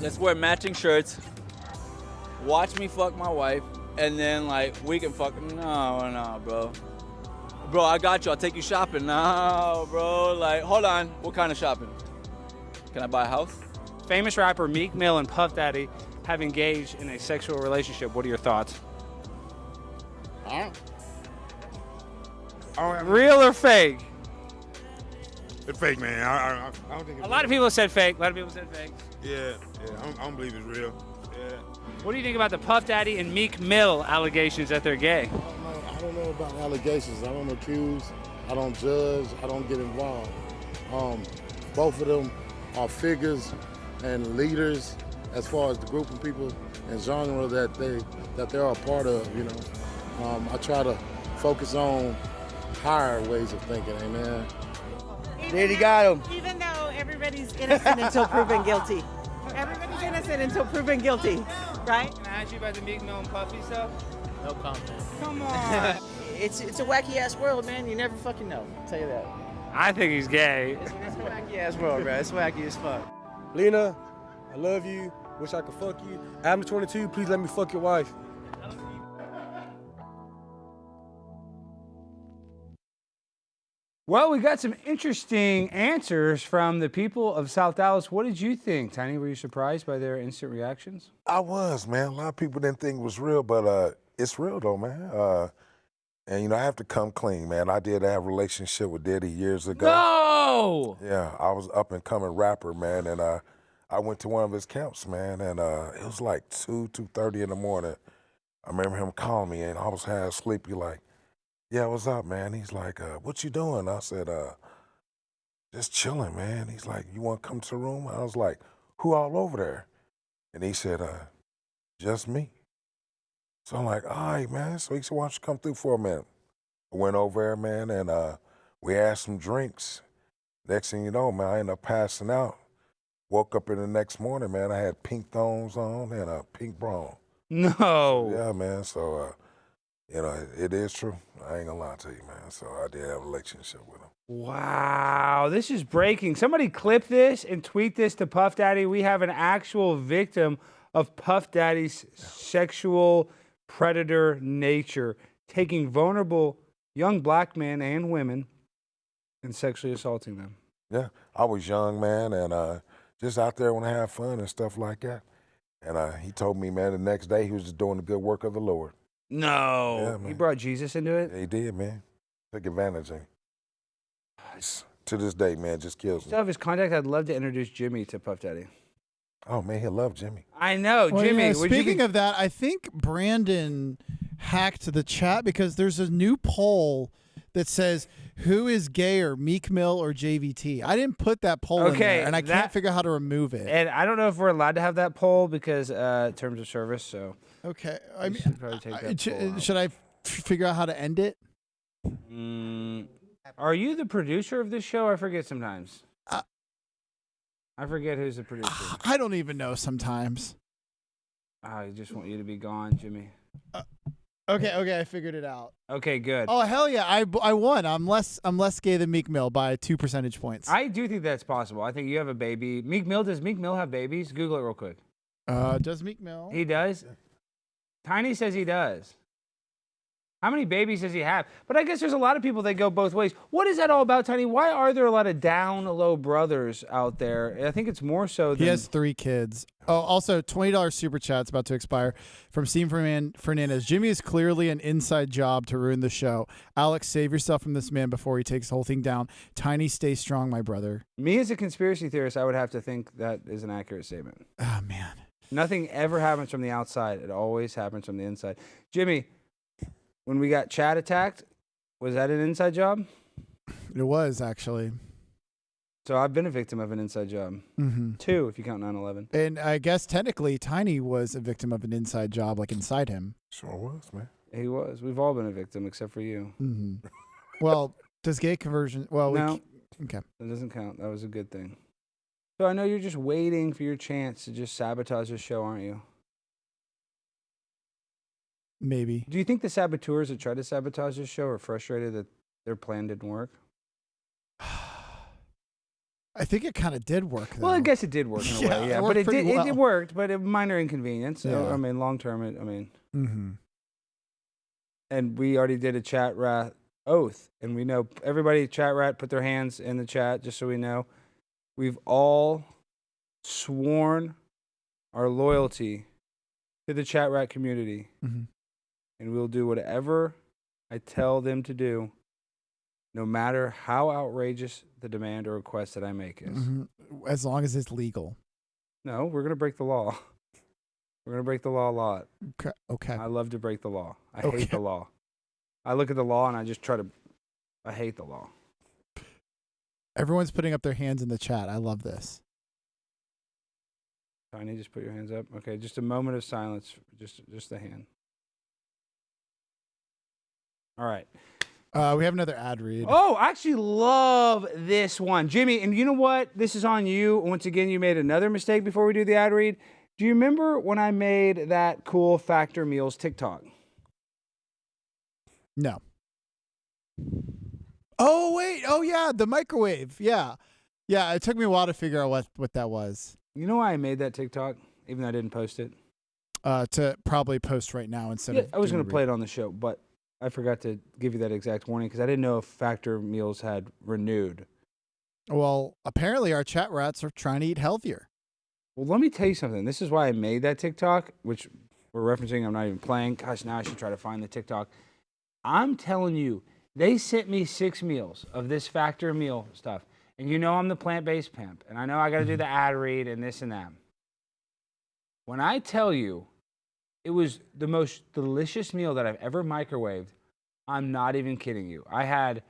let's wear matching shirts. Watch me fuck my wife, and then we can fuck." No, bro. Bro, I got you. I'll take you shopping. No, bro. Hold on. What kind of shopping? Can I buy a house? Famous rapper Meek Mill and Puff Daddy have engaged in a sexual relationship. What are your thoughts? Real or fake? It's fake, man. I don't think it's A lot of people said fake. Yeah, I don't believe it's real. Yeah. What do you think about the Puff Daddy and Meek Mill allegations that they're gay? I don't know about allegations. I don't accuse. I don't judge. I don't get involved. Both of them are figures and leaders as far as the group of people and genre that they're a part of. I try to focus on higher ways of thinking. Amen. Diddy got him. Even though everybody's innocent until proven guilty. Everybody's innocent until proven guilty, right? Can I ask you about the Meek Mill and Puffy stuff? No comment. Come on. It's a wacky ass world, man. You never fucking know. I'll tell you that. I think he's gay. It's a wacky ass world, bro. It's wacky as fuck. Lena, I love you. Wish I could fuck you. I'm 22. Please let me fuck your wife. Well, we got some interesting answers from the people of South Dallas. What did you think, Tiny? Were you surprised by their instant reactions? I was, man. A lot of people didn't think it was real, but it's real though, man. And I have to come clean, man. I did have a relationship with Diddy years ago. No! Yeah, I was up and coming rapper, man, and I went to one of his camps, man, and it was like 2:30 in the morning. I remember him calling me, and I was half sleepy, like, "Yeah, what's up, man?" He's like, "What you doing?" I said, "Just chilling, man." He's like, "You want to come to the room?" I was like, "Who all over there?" And he said, "Just me." So I'm like, "All right, man." So he said, "Why don't you come through for a minute?" I went over there, man, and we had some drinks. Next thing you know, man, I ended up passing out. Woke up in the next morning, man, I had pink thongs on and a pink bra. No. Yeah, man, so, You know, it is true. I ain't gonna lie to you, man. So I did have a relationship with him. Wow, this is breaking. Somebody clip this and tweet this to Puff Daddy. We have an actual victim of Puff Daddy's sexual predator nature, taking vulnerable young black men and women and sexually assaulting them. Yeah, I was young, man, and just out there want to have fun and stuff like that. And he told me, man, the next day he was just doing the good work of the Lord. No, Yeah, man. he brought Jesus into it? Yeah, he did, man. Took advantage of him. To this day, man, just kills me. Still have his contact. I'd love to introduce Jimmy to Puff Daddy. Oh, man, he'll love Jimmy. I know, Well, Jimmy. yeah, would you speaking be- of that, I think Brandon hacked the chat because there's a new poll that says who is gayer, Meek Mill or JVT. I didn't put that poll in there, and I can't figure out how to remove it. And I don't know if we're allowed to have that poll because terms of service. So okay, I mean, should probably take that poll out. should I figure out how to end it? Are you the producer of this show? I forget sometimes. I forget who's the producer. I don't even know sometimes. I just want you to be gone, Jimmy. Okay, I figured it out. Okay, good. Oh hell yeah, I won. I'm less gay than Meek Mill by 2 percentage points. I do think that's possible. I think you have a baby. Does Meek Mill have babies? Google it real quick. Does Meek Mill? He does? Tiny says he does. How many babies does he have? But I guess there's a lot of people that go both ways. What is that all about, Tiny? Why are there a lot of down low brothers out there? I think it's more so than... He has 3 kids. Oh, also, $20 super chat's about to expire from Steve Fernandez. Jimmy is clearly an inside job to ruin the show. Alex, save yourself from this man before he takes the whole thing down. Tiny, stay strong, my brother. Me as a conspiracy theorist, I would have to think that is an accurate statement. Oh, man. Nothing ever happens from the outside. It always happens from the inside. Jimmy, when we got Chad attacked, was that an inside job? It was, actually. So I've been a victim of an inside job. Mm-hmm. 2, if you count 9/11. And I guess technically Tiny was a victim of an inside job, like inside him. Sure was, man. He was. We've all been a victim except for you. Mm-hmm. Well, does gay conversion... Well, no. Okay. That doesn't count. That was a good thing. So I know you're just waiting for your chance to just sabotage this show, aren't you? Maybe. Do you think the saboteurs that tried to sabotage this show are frustrated that their plan didn't work? I think it kind of did work, though. Well, I guess it did work in a way, yeah. But it worked, but a minor inconvenience. So, Yeah. I mean, long term, Mm-hmm. And we already did a chat rat oath, and we know everybody chat rat put their hands in the chat just so we know. We've all sworn our loyalty to the chat rat community, Mm-hmm. and we'll do whatever I tell them to do, no matter how outrageous the demand or request that I make is. Mm-hmm. As long as it's legal. No, we're gonna break the law. We're gonna break the law a lot. Okay. I love to break the law. I Okay. hate the law. I look at the law and I just try to. I hate the law. Everyone's putting up their hands in the chat. I love this. Tiny, just put your hands up. Okay, just a moment of silence. Just the hand. All right. We have another ad read. Oh, I actually love this one. Jimmy, and you know what? This is on you. Once again, you made another mistake before we do the ad read. Do you remember when I made that cool Factor Meals TikTok? No. Oh, wait. Oh, yeah. The microwave. Yeah. Yeah. It took me a while to figure out what that was. You know why I made that TikTok, even though I didn't post it? To probably post right now instead of. I was going to play it on the show, but I forgot to give you that exact warning because I didn't know if Factor Meals had renewed. Well, apparently our chat rats are trying to eat healthier. Well, let me tell you something. This is why I made that TikTok, which we're referencing. I'm not even playing. Gosh, now I should try to find the TikTok. I'm telling you, they sent me 6 meals of this Factor meal stuff. And you know I'm the plant-based pimp. And I know I got to do the ad read and this and that. When I tell you it was the most delicious meal that I've ever microwaved, I'm not even kidding you. I had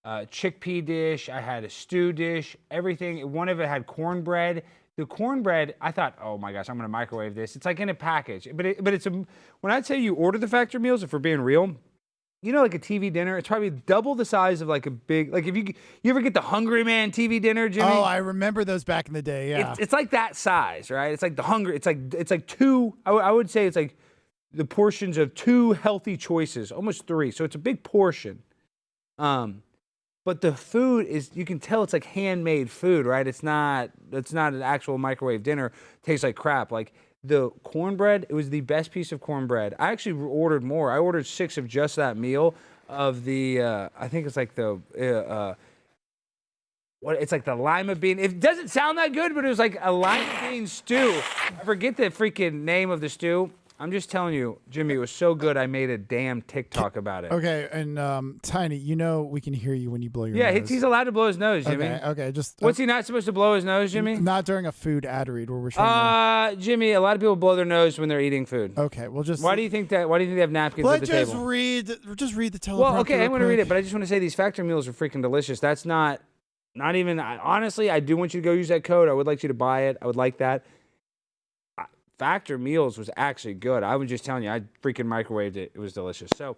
a chickpea dish. I had a stew dish, everything. One of it had cornbread. The cornbread, I thought, oh my gosh, I'm going to microwave this. It's like in a package. But it's when I tell you order the Factor meals, if we're being real, you know, like a TV dinner, it's probably double the size of like a big, like if you ever get the Hungry Man TV dinner, Jimmy? Oh, I remember those back in the day, yeah. It's like that size, right? It's like the Hungry, it's like 2, I would say it's like the portions of 2 healthy choices, almost 3. So it's a big portion. But the food is, you can tell it's like handmade food, right? It's not an actual microwave dinner. It tastes like crap. Like the cornbread, it was the best piece of cornbread. I actually ordered more. I ordered 6 of just that meal of the, I think it's like the, it's like the lima bean. It doesn't sound that good, but it was like a lima bean stew. I forget the freaking name of the stew. I'm just telling you, Jimmy, it was so good I made a damn TikTok about it. Okay, and Tiny, we can hear you when you blow your yeah, nose. He's allowed to blow his nose, Jimmy. Okay, just... What's he not supposed to blow his nose, Jimmy? Not during a food ad read where we're trying Jimmy, a lot of people blow their nose when they're eating food. Okay, well just... Why do you think they have napkins at the table? Just read the teleprompter. Well, okay, I'm going to read it, but I just want to say these factory meals are freaking delicious. That's not even... honestly, I do want you to go use that code. I would like you to buy it. I would like that. Factor Meals was actually good. I was just telling you, I freaking microwaved it. It was delicious. So,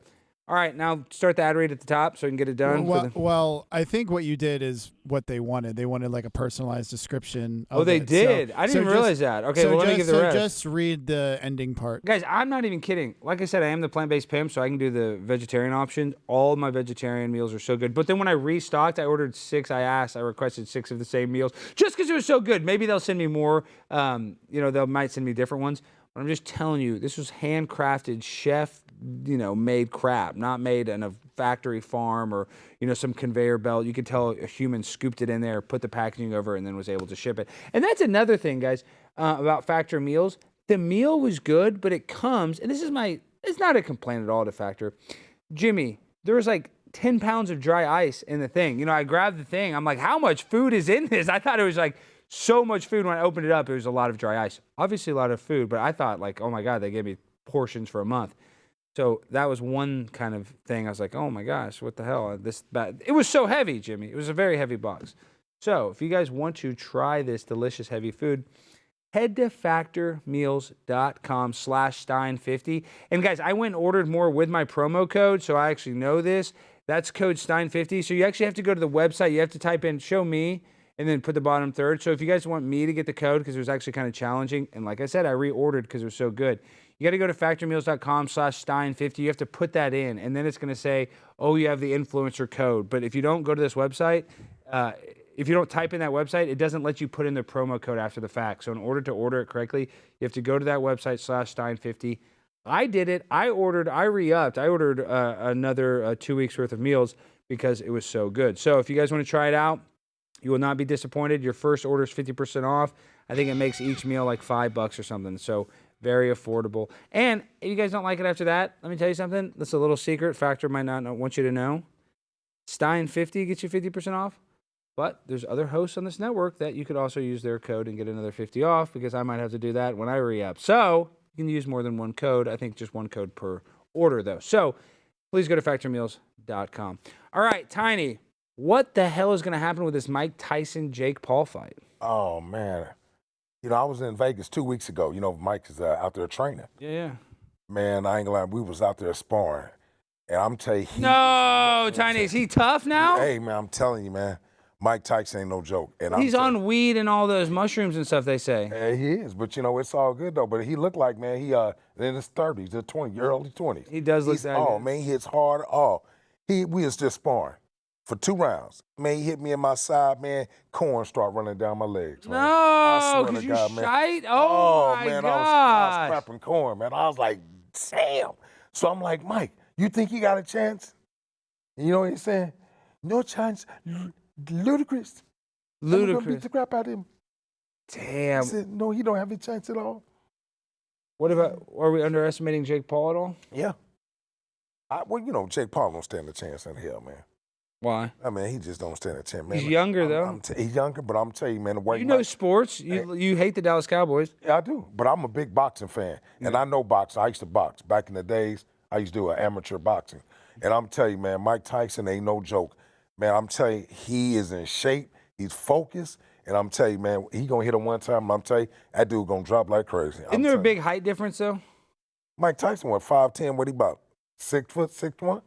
all right, now start the ad read at the top so we can get it done. Well, I think what you did is what they wanted. They wanted like a personalized description of they it. did? I didn't realize that. Okay, well, let me give the rest. So just read the ending part. Guys, I'm not even kidding. Like I said, I am the plant-based pimp, so I can do the vegetarian option. All of my vegetarian meals are so good. But then when I restocked, I ordered 6. I requested 6 of the same meals just because it was so good. Maybe they'll send me more. They might send me different ones. But I'm just telling you, this was handcrafted, chef-made crap, not made in a factory farm or, some conveyor belt. You could tell a human scooped it in there, put the packaging over, and then was able to ship it. And that's another thing, guys, about Factor meals. The meal was good, but it comes, and it's not a complaint at all to Factor. Jimmy, there was like 10 pounds of dry ice in the thing. I grabbed the thing. I'm like, how much food is in this? I thought it was like so much food. When I opened it up, it was a lot of dry ice. Obviously a lot of food, but I thought like, oh my God, they gave me portions for a month. So that was one kind of thing. I was like, oh my gosh, what the hell? It was so heavy, Jimmy. It was a very heavy box. So if you guys want to try this delicious heavy food, head to factormeals.com/Stein50. And guys, I went and ordered more with my promo code, so I actually know this. That's code Stein50. So you actually have to go to the website. You have to type in show me and then put the bottom third. So if you guys want me to get the code, because it was actually kind of challenging, and like I said, I reordered because it was so good. You got to go to factormeals.com/Stein50. You have to put that in, and then it's going to say, oh, you have the influencer code. But if you don't go to this website, if you don't type in that website, it doesn't let you put in the promo code after the fact. So in order to order it correctly, you have to go to that website /Stein50. I did it. I re-upped. I ordered another 2 weeks worth of meals because it was so good. So if you guys want to try it out, you will not be disappointed. Your first order is 50% off. I think it makes each meal like $5 or something. So very affordable. And if you guys don't like it after that, let me tell you something. That's a little secret. Factor might not want you to know. Stein50 gets you 50% off. But there's other hosts on this network that you could also use their code and get another 50 off, because I might have to do that when I re-up. So you can use more than one code. I think just one code per order, though. So please go to factormeals.com. All right, Tiny, what the hell is going to happen with this Mike Tyson-Jake Paul fight? Oh, man. I was in Vegas 2 weeks ago. Mike is out there training. Yeah. Man, I ain't gonna lie. We was out there sparring. And I'm telling you. No, Tiny, is he tough now? Hey, man, I'm telling you, man. Mike Tyson ain't no joke. And he's on weed and all those mushrooms and stuff, they say. Yeah, he is. But, it's all good, though. But he looked like, man, he in his 30s, early 20s. He does look that good. Oh, man, he hits hard. Oh, we was just sparring for 2 rounds. Man, he hit me in my side, man. Corn start running down my legs, man. No, because you shite? Oh, my man, gosh. I was scrapping corn, man. I was like, damn. So I'm like, Mike, you think he got a chance? You know what he's saying? No chance. Ludicrous. I'm gonna beat the crap out of him. Damn. I said, no, he don't have a chance at all. What about, are we underestimating Jake Paul at all? Yeah. Jake Paul don't stand a chance in hell, man. Why? I mean, he just don't stand a chance, man. He's younger, though. He's younger, but I'm telling you, man, the way sports. You hate the Dallas Cowboys. Yeah, I do. But I'm a big boxing fan, and I know boxing. I used to box. Back in the days, I used to do amateur boxing. And I'm telling you, man, Mike Tyson ain't no joke. Man, I'm telling you, he is in shape. He's focused. And I'm telling you, man, he going to hit him one time, and I'm telling you, that dude going to drop like crazy. Isn't there a big height difference, though? Mike Tyson, 5'10", what he about? 6 foot, 6'1"?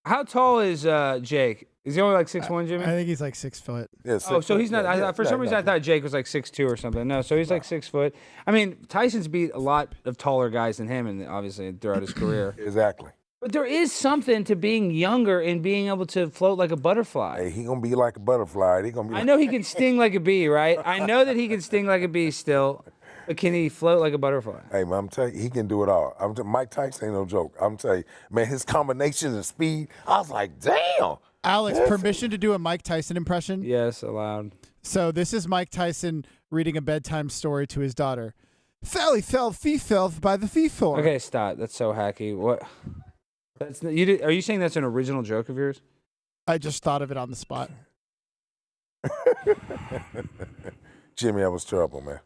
How tall is Jake? Is he only like 6'1", Jimmy? I think he's like 6 foot. Yeah, Oh, so he's not. For some reason, I thought Jake was like 6'2" or something. No, so he's like 6 foot. I mean, Tyson's beat a lot of taller guys than him, and obviously throughout his career. Exactly. But there is something to being younger and being able to float like a butterfly. Hey, he gonna be like a butterfly. He gonna be. I know he can sting like a bee, right? I know that he can sting like a bee still, but can he float like a butterfly? Hey, man, I'm telling you, he can do it all. Mike Tyson ain't no joke. I'm telling you, man, his combinations and speed, I was like, damn. Alex, permission to do a Mike Tyson impression? Yes, allowed. So this is Mike Tyson reading a bedtime story to his daughter. Fally fell, fee fell by the fee for. Okay, stop. That's so hacky. What? That's are you saying that's an original joke of yours? I just thought of it on the spot. Jimmy, that was terrible, man.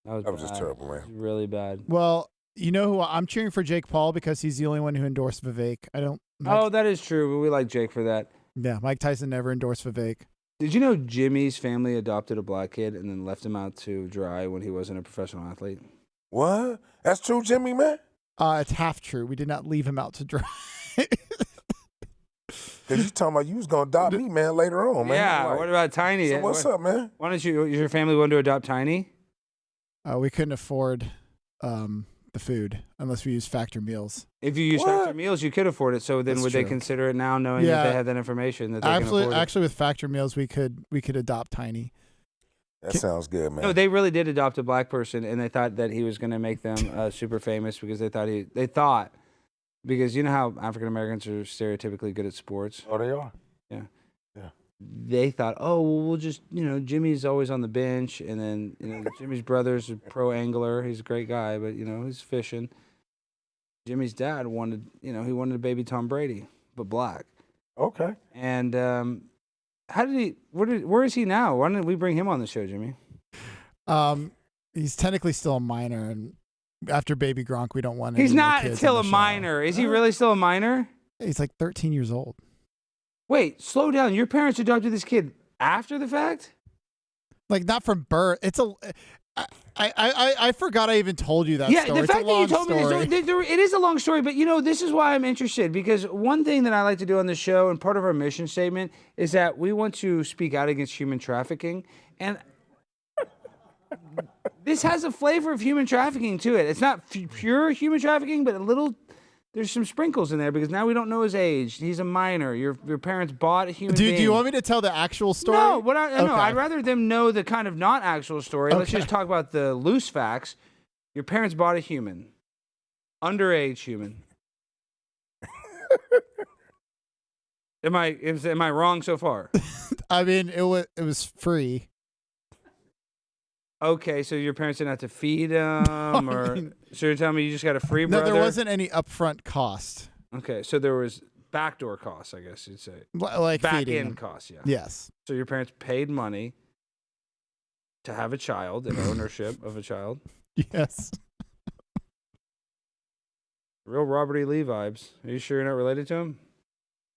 That was just terrible, man. Really bad. Well, you know who I'm cheering for? Jake Paul, because he's the only one who endorsed Vivek. Oh, that is true. We like Jake for that. Yeah, Mike Tyson never endorsed Vivek. Did you know Jimmy's family adopted a black kid and then left him out to dry when he wasn't a professional athlete? What? That's true, Jimmy, man? It's half true. We did not leave him out to dry. Because you talking about you was going to adopt me, man, later on, man. Yeah, Like, what about Tiny? So what's up, man? Why don't your family want to adopt Tiny? We couldn't afford the food unless we used Factor Meals. If you use Factor Meals, you could afford it. So then That's would they true. consider it now, knowing that they have that information that they can afford it? Actually, with Factor Meals, we could adopt Tiny. That sounds good, man. No, they really did adopt a black person, and they thought that he was going to make them super famous because they thought because you know how African Americans are stereotypically good at sports. Oh, they are. Yeah. Yeah. They thought, oh, well, we'll just, Jimmy's always on the bench, and then, Jimmy's brother's a pro angler. He's a great guy, but, he's fishing. Jimmy's dad wanted, he wanted a baby Tom Brady, but black. Okay. And where is he now? Why didn't we bring him on the show, Jimmy? He's technically still a minor, and after Baby Gronk, we don't want any He's more not kids still on a the show. minor. Is he really still a minor? He's like 13 years old. Wait, slow down. Your parents adopted this kid after the fact? Like, not from birth. I forgot I even told you that story. Yeah, the fact that you told me story. this story, it is a long story, but this is why I'm interested, because one thing that I like to do on this show, and part of our mission statement, is that we want to speak out against human trafficking, and this has a flavor of human trafficking to it. It's not pure human trafficking, but there's some sprinkles in there, because now we don't know his age. He's a minor. Your parents bought a human being. Do you want me to tell the actual story? No, no, I'd rather them know the kind of not actual story. Let's just talk about the loose facts. Your parents bought a human, underage human. Am I wrong so far? I mean, it was free. Okay, so your parents didn't have to feed him, so you're telling me you just got a free brother? No, there wasn't any upfront cost. Okay, so there was backdoor costs, I guess you'd say. Like back feeding end him. costs, yeah. Yes. So your parents paid money to have a child, and ownership of a child. Yes. Real Robert E. Lee vibes. Are you sure you're not related to him?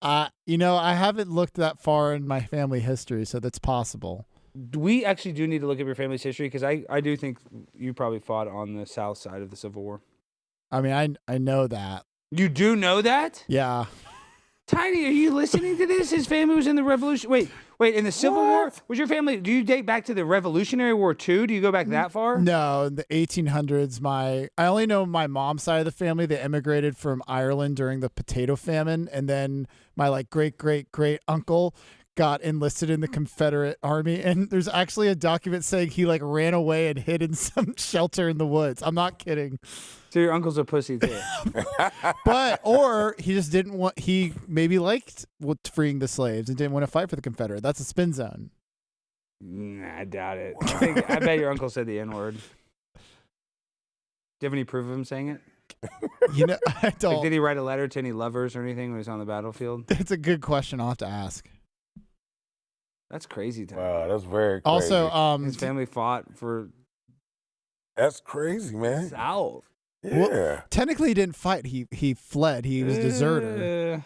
I haven't looked that far in my family history, so that's possible. We actually do need to look at your family's history, because I do think you probably fought on the south side of the Civil War. I mean, I know that. You do know that? Yeah. Tiny, are you listening to this? His family was in the Revolution. Wait, in the Civil War? Was your family, do you date back to the Revolutionary War too? Do you go back that far? No, in the 1800s, I only know my mom's side of the family. They immigrated from Ireland during the potato famine, and then my great uncle got enlisted in the Confederate Army, and there's actually a document saying he ran away and hid in some shelter in the woods. I'm not kidding. So your uncle's a pussy too. Or he just didn't want. He maybe liked freeing the slaves and didn't want to fight for the Confederate. That's a spin zone. Nah, I doubt it. I bet your uncle said the N-word. Do you have any proof of him saying it? I don't. Did he write a letter to any lovers or anything when he was on the battlefield? It's a good question. I'll have to ask. That's crazy, Tom. Wow, that's very crazy. Also, his family fought for. That's crazy, man. South. Yeah. Well, technically, he didn't fight. He fled. He was a deserter.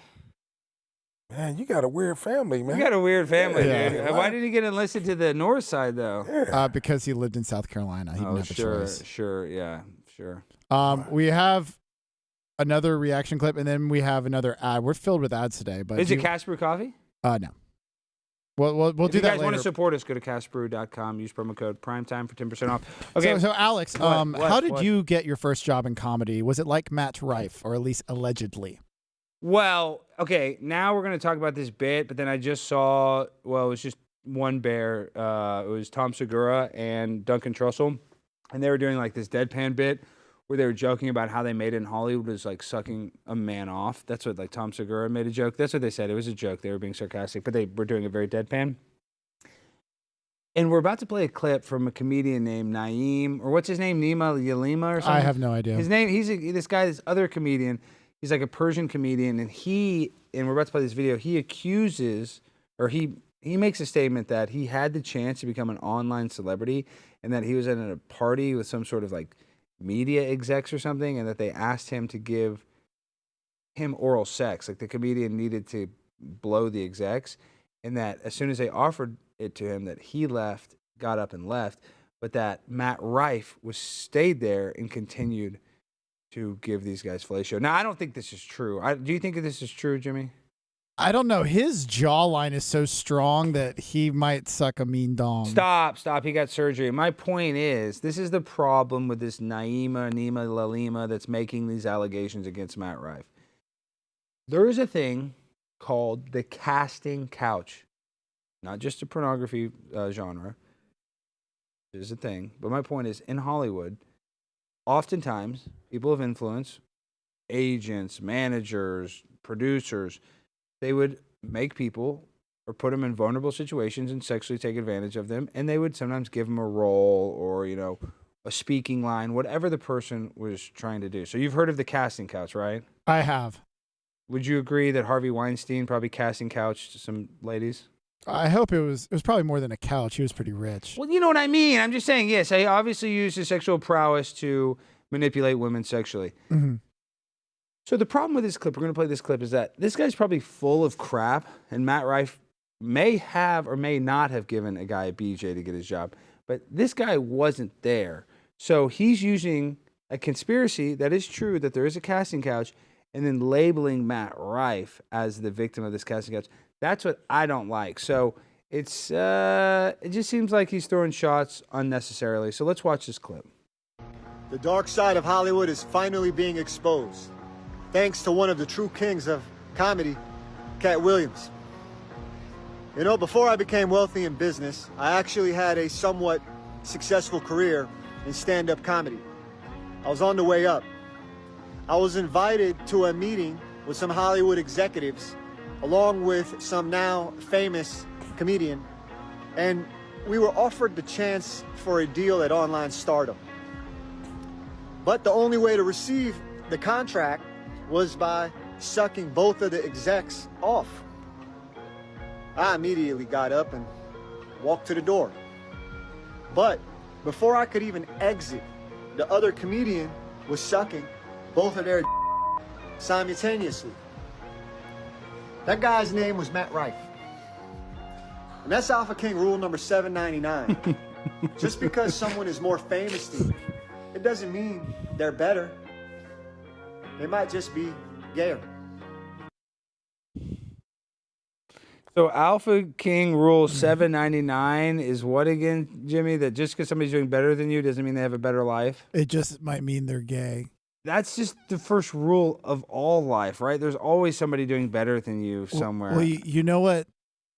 Man, you got a weird family, man. You got a weird family, Yeah. dude. Why did he get enlisted to the north side, though? Yeah. Because he lived in South Carolina. He didn't have a choice. Sure, yeah, sure. We have another reaction clip, and then we have another ad. We're filled with ads today. But Is it Casper Coffee? No. We'll do that later. If you guys want to support us, go to cashbrew.com. Use promo code primetime for 10% off. Okay. So Alex, how did you get your first job in comedy? Was it like Matt Rife, or at least allegedly? Well, okay. Now we're going to talk about this bit, but then I just saw, well, it was just one bear. It was Tom Segura and Duncan Trussell, and they were doing like this deadpan bit where they were joking about how they made it in Hollywood was like sucking a man off. That's what like Tom Segura made a joke. That's what they said. It was a joke. They were being sarcastic, but they were doing it very deadpan. And we're about to play a clip from a comedian named Naeem, or what's his name? Nima Yalima or something? I have no idea. His name, this other comedian, he's like a Persian comedian, and we're about to play this video, he accuses, or he makes a statement that he had the chance to become an online celebrity, and that he was at a party with some sort of like media execs or something, and that they asked him to give him oral sex. Like the comedian needed to blow the execs, and that as soon as they offered it to him, that he got up and left, but that Matt Rife stayed there and continued to give these guys fellatio. Now, I don't think this is true. Do you think this is true, Jimmy? I don't know. His jawline is so strong that he might suck a mean dong. Stop. He got surgery. My point is, this is the problem with this Nima Lalima that's making these allegations against Matt Rife. There is a thing called the casting couch. Not just a pornography genre. It is a thing. But my point is, in Hollywood, oftentimes, people of influence, agents, managers, producers, they would make people or put them in vulnerable situations and sexually take advantage of them, and they would sometimes give them a role or, a speaking line, whatever the person was trying to do. So you've heard of the casting couch, right? I have. Would you agree that Harvey Weinstein probably casting couched some ladies? I hope it was probably more than a couch. He was pretty rich. Well, you know what I mean. I'm just saying, yes, he obviously used his sexual prowess to manipulate women sexually. Mm-hmm. So the problem with this clip, we're going to play this clip, is that this guy's probably full of crap, and Matt Rife may have or may not have given a guy a BJ to get his job, but this guy wasn't there. So he's using a conspiracy that is true, that there is a casting couch, and then labeling Matt Rife as the victim of this casting couch. That's what I don't like. So it just seems like he's throwing shots unnecessarily. So let's watch this clip. The dark side of Hollywood is finally being exposed, thanks to one of the true kings of comedy, Cat Williams. Before I became wealthy in business, I actually had a somewhat successful career in stand-up comedy. I was on the way up. I was invited to a meeting with some Hollywood executives, along with some now famous comedian, and we were offered the chance for a deal at Online Stardom. But the only way to receive the contract was by sucking both of the execs off. I immediately got up and walked to the door. But before I could even exit, the other comedian was sucking both of their simultaneously. That guy's name was Matt Rife. And that's Alpha King rule number 799. Just because someone is more famous than you, it doesn't mean they're better. They might just be gayer. So Alpha King rule 799 is what again, Jimmy? That just because somebody's doing better than you doesn't mean they have a better life? It just might mean they're gay. That's just the first rule of all life, right? There's always somebody doing better than you somewhere. Well, you know what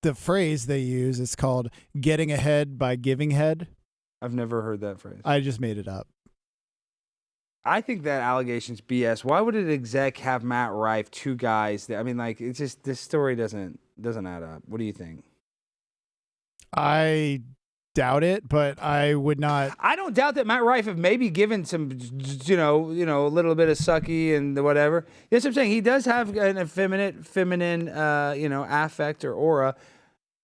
the phrase they use is called getting ahead by giving head? I've never heard that phrase. I just made it up. I think that allegation's BS. Why would an exec have Matt Rife, two guys? It's just, this story doesn't add up. What do you think? I doubt it, but I would not. I don't doubt that Matt Rife have maybe given some, a little bit of sucky and whatever. That's what I'm saying. He does have an effeminate, feminine, affect or aura,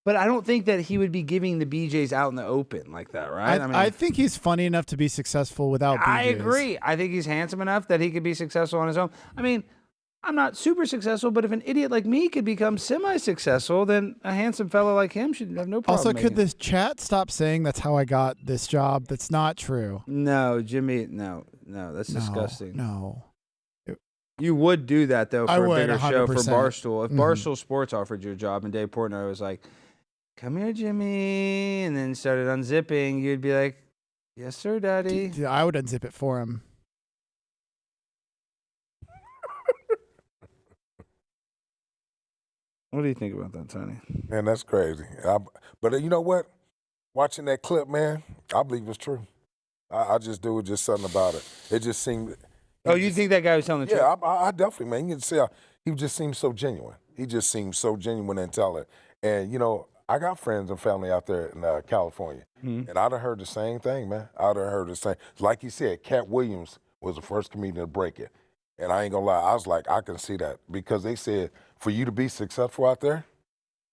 but I don't think that he would be giving the BJs out in the open like that, right? I think he's funny enough to be successful without BJs. I agree. I think he's handsome enough that he could be successful on his own. I'm not super successful, but if an idiot like me could become semi-successful, then a handsome fellow like him should have no problem. Also, could this chat stop saying that's how I got this job? That's not true. No, Jimmy, no, that's disgusting. No. You would do that though I for a would, bigger show for 100%. Barstool. If Barstool Sports offered you a job and Dave Portnoy was like, "Come here, Jimmy," and then started unzipping, you'd be like, "Yes, sir, Daddy." Yeah, I would unzip it for him. What do you think about that, Tony? Man, that's crazy. But you know what? Watching that clip, man, I believe it's true. I just do just something about it. It just seemed. Oh, you think that guy was telling the truth? Yeah, I definitely, man. You can see how he just seems so genuine. He just seems so genuine and intelligent. And, you know, I got friends and family out there in California. Mm-hmm. And I'd have heard the same thing, man. I'd have heard the same. Like you said, Cat Williams was the first comedian to break it. And I ain't gonna lie, I was like, I can see that. Because they said, for you to be successful out there,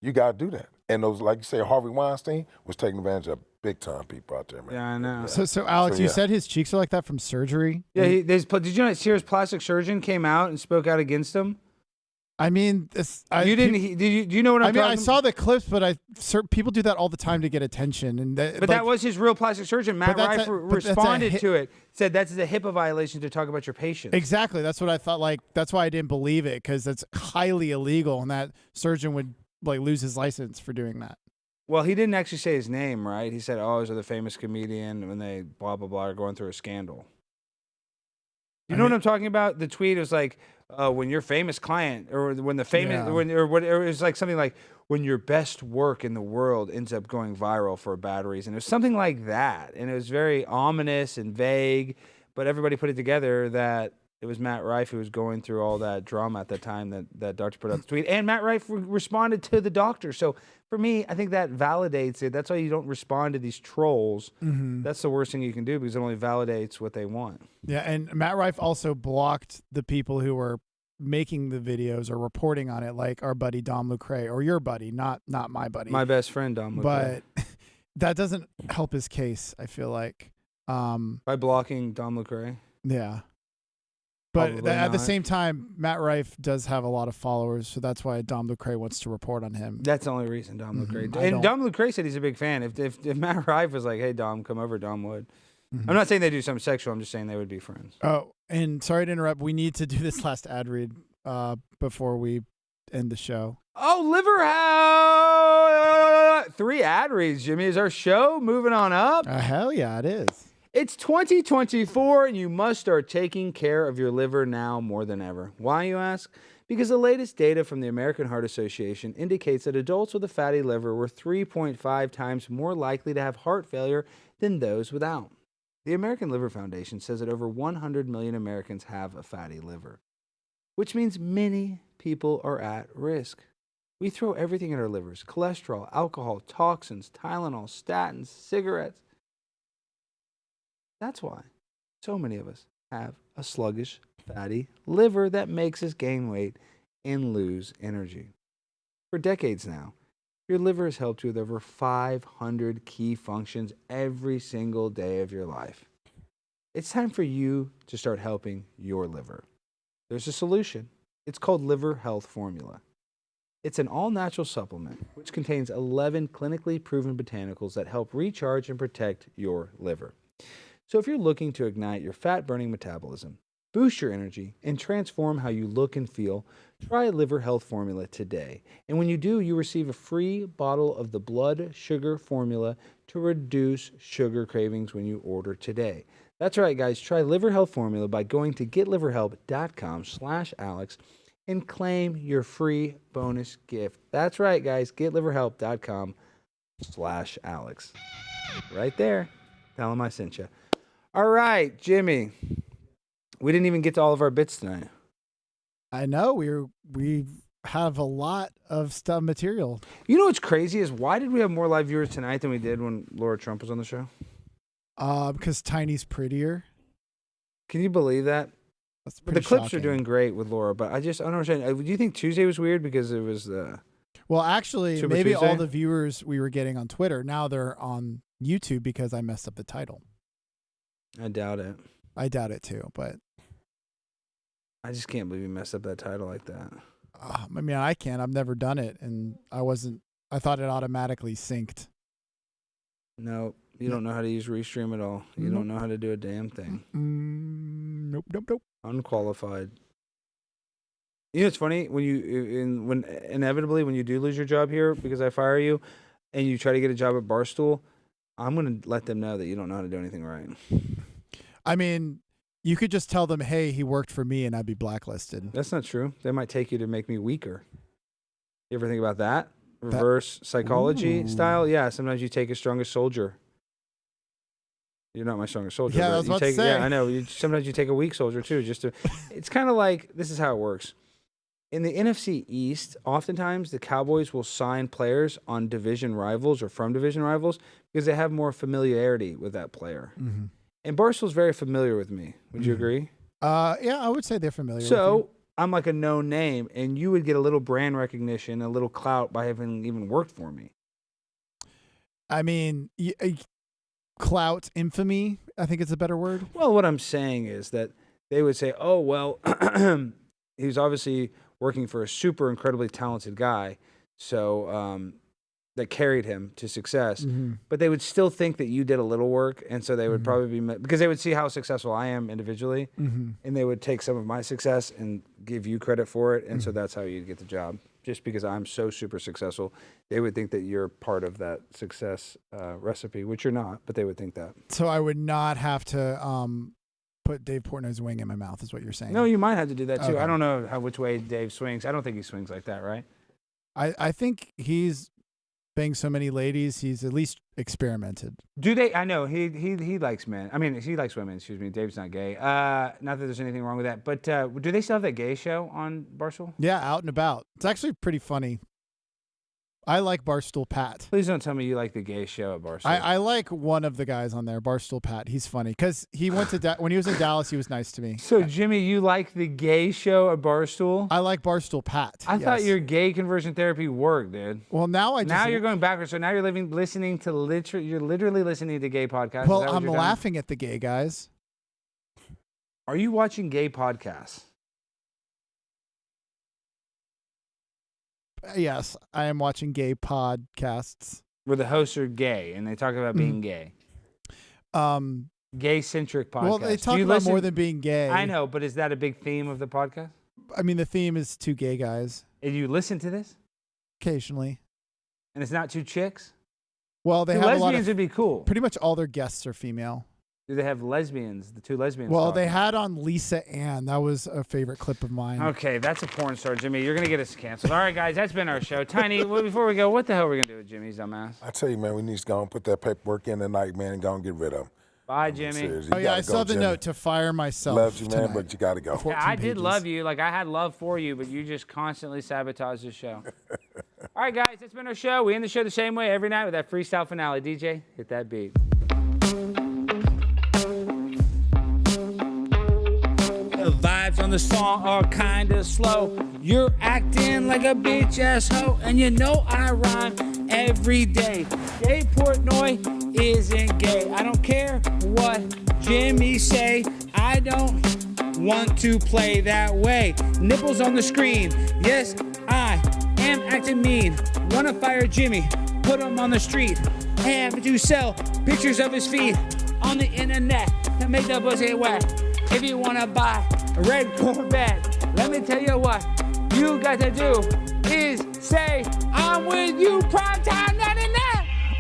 you gotta do that. And those, like you say, Harvey Weinstein was taking advantage of big time people out there, man. Yeah, I know. So Alex, you said his cheeks are like that from surgery? Yeah, did you know that Sears plastic surgeon came out and spoke out against him? I mean, do you know what I'm talking about? I saw the clips, but people do that all the time to get attention. And that was his real plastic surgeon. Matt Rife responded to it, said that's a HIPAA violation to talk about your patients. Exactly. That's what I thought. Like, that's why I didn't believe it, because that's highly illegal, and that surgeon would like lose his license for doing that. Well, he didn't actually say his name, right? He said, "Oh, he's a famous comedian," when they blah blah blah are going through a scandal. You know what I'm talking about? The tweet was like, when your famous client, or when the famous, or it was like something like, when your best work in the world ends up going viral for a bad reason. It was something like that. And it was very ominous and vague, but everybody put it together that it was Matt Rife who was going through all that drama at the time that doctor put out the tweet. And Matt Rife responded to the doctor. So for me, I think that validates it. That's why you don't respond to these trolls. Mm-hmm. That's the worst thing you can do, because it only validates what they want. Yeah, and Matt Rife also blocked the people who were making the videos or reporting on it, like our buddy Dom Lucre, or your buddy, not my buddy. My best friend, Dom Lucre. But that doesn't help his case, I feel like. By blocking Dom Lucre? Yeah. But at the same time, Matt Rife does have a lot of followers, so that's why Dom Lucre wants to report on him. That's the only reason, Dom Lucre. And Dom Lucre said he's a big fan. If Matt Rife was like, "Hey, Dom, come over," Dom would. Mm-hmm. I'm not saying they do something sexual. I'm just saying they would be friends. Oh, and sorry to interrupt. We need to do this last ad read before we end the show. Oh, Liver 3 ad reads, Jimmy. Is our show moving on up? Hell yeah, it is. It's 2024, and you must start taking care of your liver now more than ever. Why, you ask? Because the latest data from the American Heart Association indicates that adults with a fatty liver were 3.5 times more likely to have heart failure than those without. The American Liver Foundation says that over 100 million Americans have a fatty liver, which means many people are at risk. We throw everything in our livers: cholesterol, alcohol, toxins, Tylenol, statins, cigarettes. That's why so many of us have a sluggish, fatty liver that makes us gain weight and lose energy. For decades now, your liver has helped you with over 500 key functions every single day of your life. It's time for you to start helping your liver. There's a solution. It's called Liver Health Formula. It's an all-natural supplement which contains 11 clinically proven botanicals that help recharge and protect your liver. So if you're looking to ignite your fat-burning metabolism, boost your energy, and transform how you look and feel, try Liver Health Formula today. And when you do, you receive a free bottle of the blood sugar formula to reduce sugar cravings when you order today. That's right, guys. Try Liver Health Formula by going to getliverhelp.com/Alex and claim your free bonus gift. That's right, guys. Getliverhelp.com/Alex. Right there. Tell them I sent you. All right, Jimmy. We didn't even get to all of our bits tonight. I know we have a lot of stuff material. You know what's crazy is, why did we have more live viewers tonight than we did when Laura Trump was on the show? Because Tiny's prettier. Can you believe that? That's pretty the clips shocking. are doing great with Laura, but I don't understand. Do you think Tuesday was weird because it was Well, actually, Super maybe Tuesday? all the viewers we were getting on Twitter, now they're on YouTube because I messed up the title. I doubt it. I doubt it too, but I just can't believe you messed up that title like that. I mean, I can't. I've never done it, and I thought it automatically synced. No, you don't know how to use Restream at all. You don't know how to do a damn thing. Nope. Unqualified. You know, it's funny when inevitably when you do lose your job here because I fire you, and you try to get a job at Barstool, I'm gonna let them know that you don't know how to do anything right. I mean, you could just tell them, "Hey, he worked for me," and I'd be blacklisted. That's not true. They might take you to make me weaker. You ever think about that? Reverse psychology style? Yeah. Sometimes you take a strongest soldier. You're not my strongest soldier. Yeah, I was about to say. Yeah, I know. Sometimes you take a weak soldier too. It's kind of like this is how it works. In the NFC East, oftentimes the Cowboys will sign players on division rivals or from division rivals because they have more familiarity with that player. Mm-hmm. And Barstool's very familiar with me. Would you agree? Yeah, I would say they're familiar with So I'm like a known name, and you would get a little brand recognition, a little clout by having even worked for me. I mean, clout, infamy, I think it's a better word. Well, what I'm saying is that they would say, oh, well, he's obviously working for a super incredibly talented guy, so that carried him to success. Mm-hmm. But they would still think that you did a little work, and so they would probably be because they would see how successful I am individually, and they would take some of my success and give you credit for it, and so that's how you'd get the job. Just because I'm so super successful, they would think that you're part of that success recipe, which you're not, but they would think that. So I would not have to put Dave Portnoy's wing in my mouth, is what you're saying. No, you might have to do that too. Okay. I don't know which way Dave swings. I don't think he swings like that, right? I think he's banged so many ladies, he's at least experimented. Do they? I know he likes men. I mean, he likes women. Excuse me. Dave's not gay. Not that there's anything wrong with that. But do they still have that gay show on Barstool? Yeah, Out and About. It's actually pretty funny. I like Barstool Pat. Please don't tell me you like the gay show at Barstool. I like one of the guys on there, Barstool Pat. He's funny because he went to when he was in Dallas, he was nice to me. So Jimmy, you like the gay show at Barstool? I like Barstool Pat. I thought your gay conversion therapy worked, dude. Well, now now you're going backwards. So now you're listening to you're literally listening to gay podcasts. Well, I'm laughing at the gay guys. Are you watching gay podcasts? Yes, I am watching gay podcasts where the hosts are gay and they talk about being gay. Gay-centric podcasts. Well, they talk about more than being gay. I know, but is that a big theme of the podcast? I mean, the theme is two gay guys. And you listen to this? Occasionally. And it's not two chicks? Well, they have lesbians a lot of, would be cool. Pretty much all their guests are female. Do they have lesbians? The two lesbians? Well, talking? they had on Lisa Ann. That was a favorite clip of mine. Okay, that's a porn star, Jimmy. You're going to get us canceled. All right, guys, that's been our show. Tiny, before we go, what the hell are we going to do with Jimmy's dumbass? I tell you, man, we need to go and put that paperwork in tonight, man, and go and get rid of him. Bye, Jimmy. Oh, yeah, I saw the note to fire myself. Love you, man, tonight. but you got to go. Yeah, I did love you. Like, I had love for you, but you just constantly sabotage the show. All right, guys, that's been our show. We end the show the same way every night with that freestyle finale. DJ, hit that beat. The vibes on the song are kinda slow. You're acting like a bitch ass hoe, and you know I rhyme every day. Dave Portnoy isn't gay. I don't care what Jimmy say. I don't want to play that way. Nipples on the screen. Yes, I am acting mean. Wanna fire Jimmy? Put him on the street. Have to sell pictures of his feet on the internet to make the pussy wet. If you wanna buy a red Corvette, let me tell you what you got to do is say, I'm with you, primetime 99,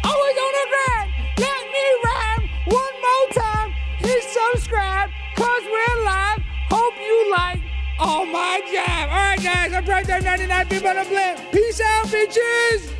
always on the grind. Let me rhyme one more time. Hit subscribe, cause we're live. Hope you like all my jive. All right, guys, I'm primetime 99, people on the blip. Peace out, bitches.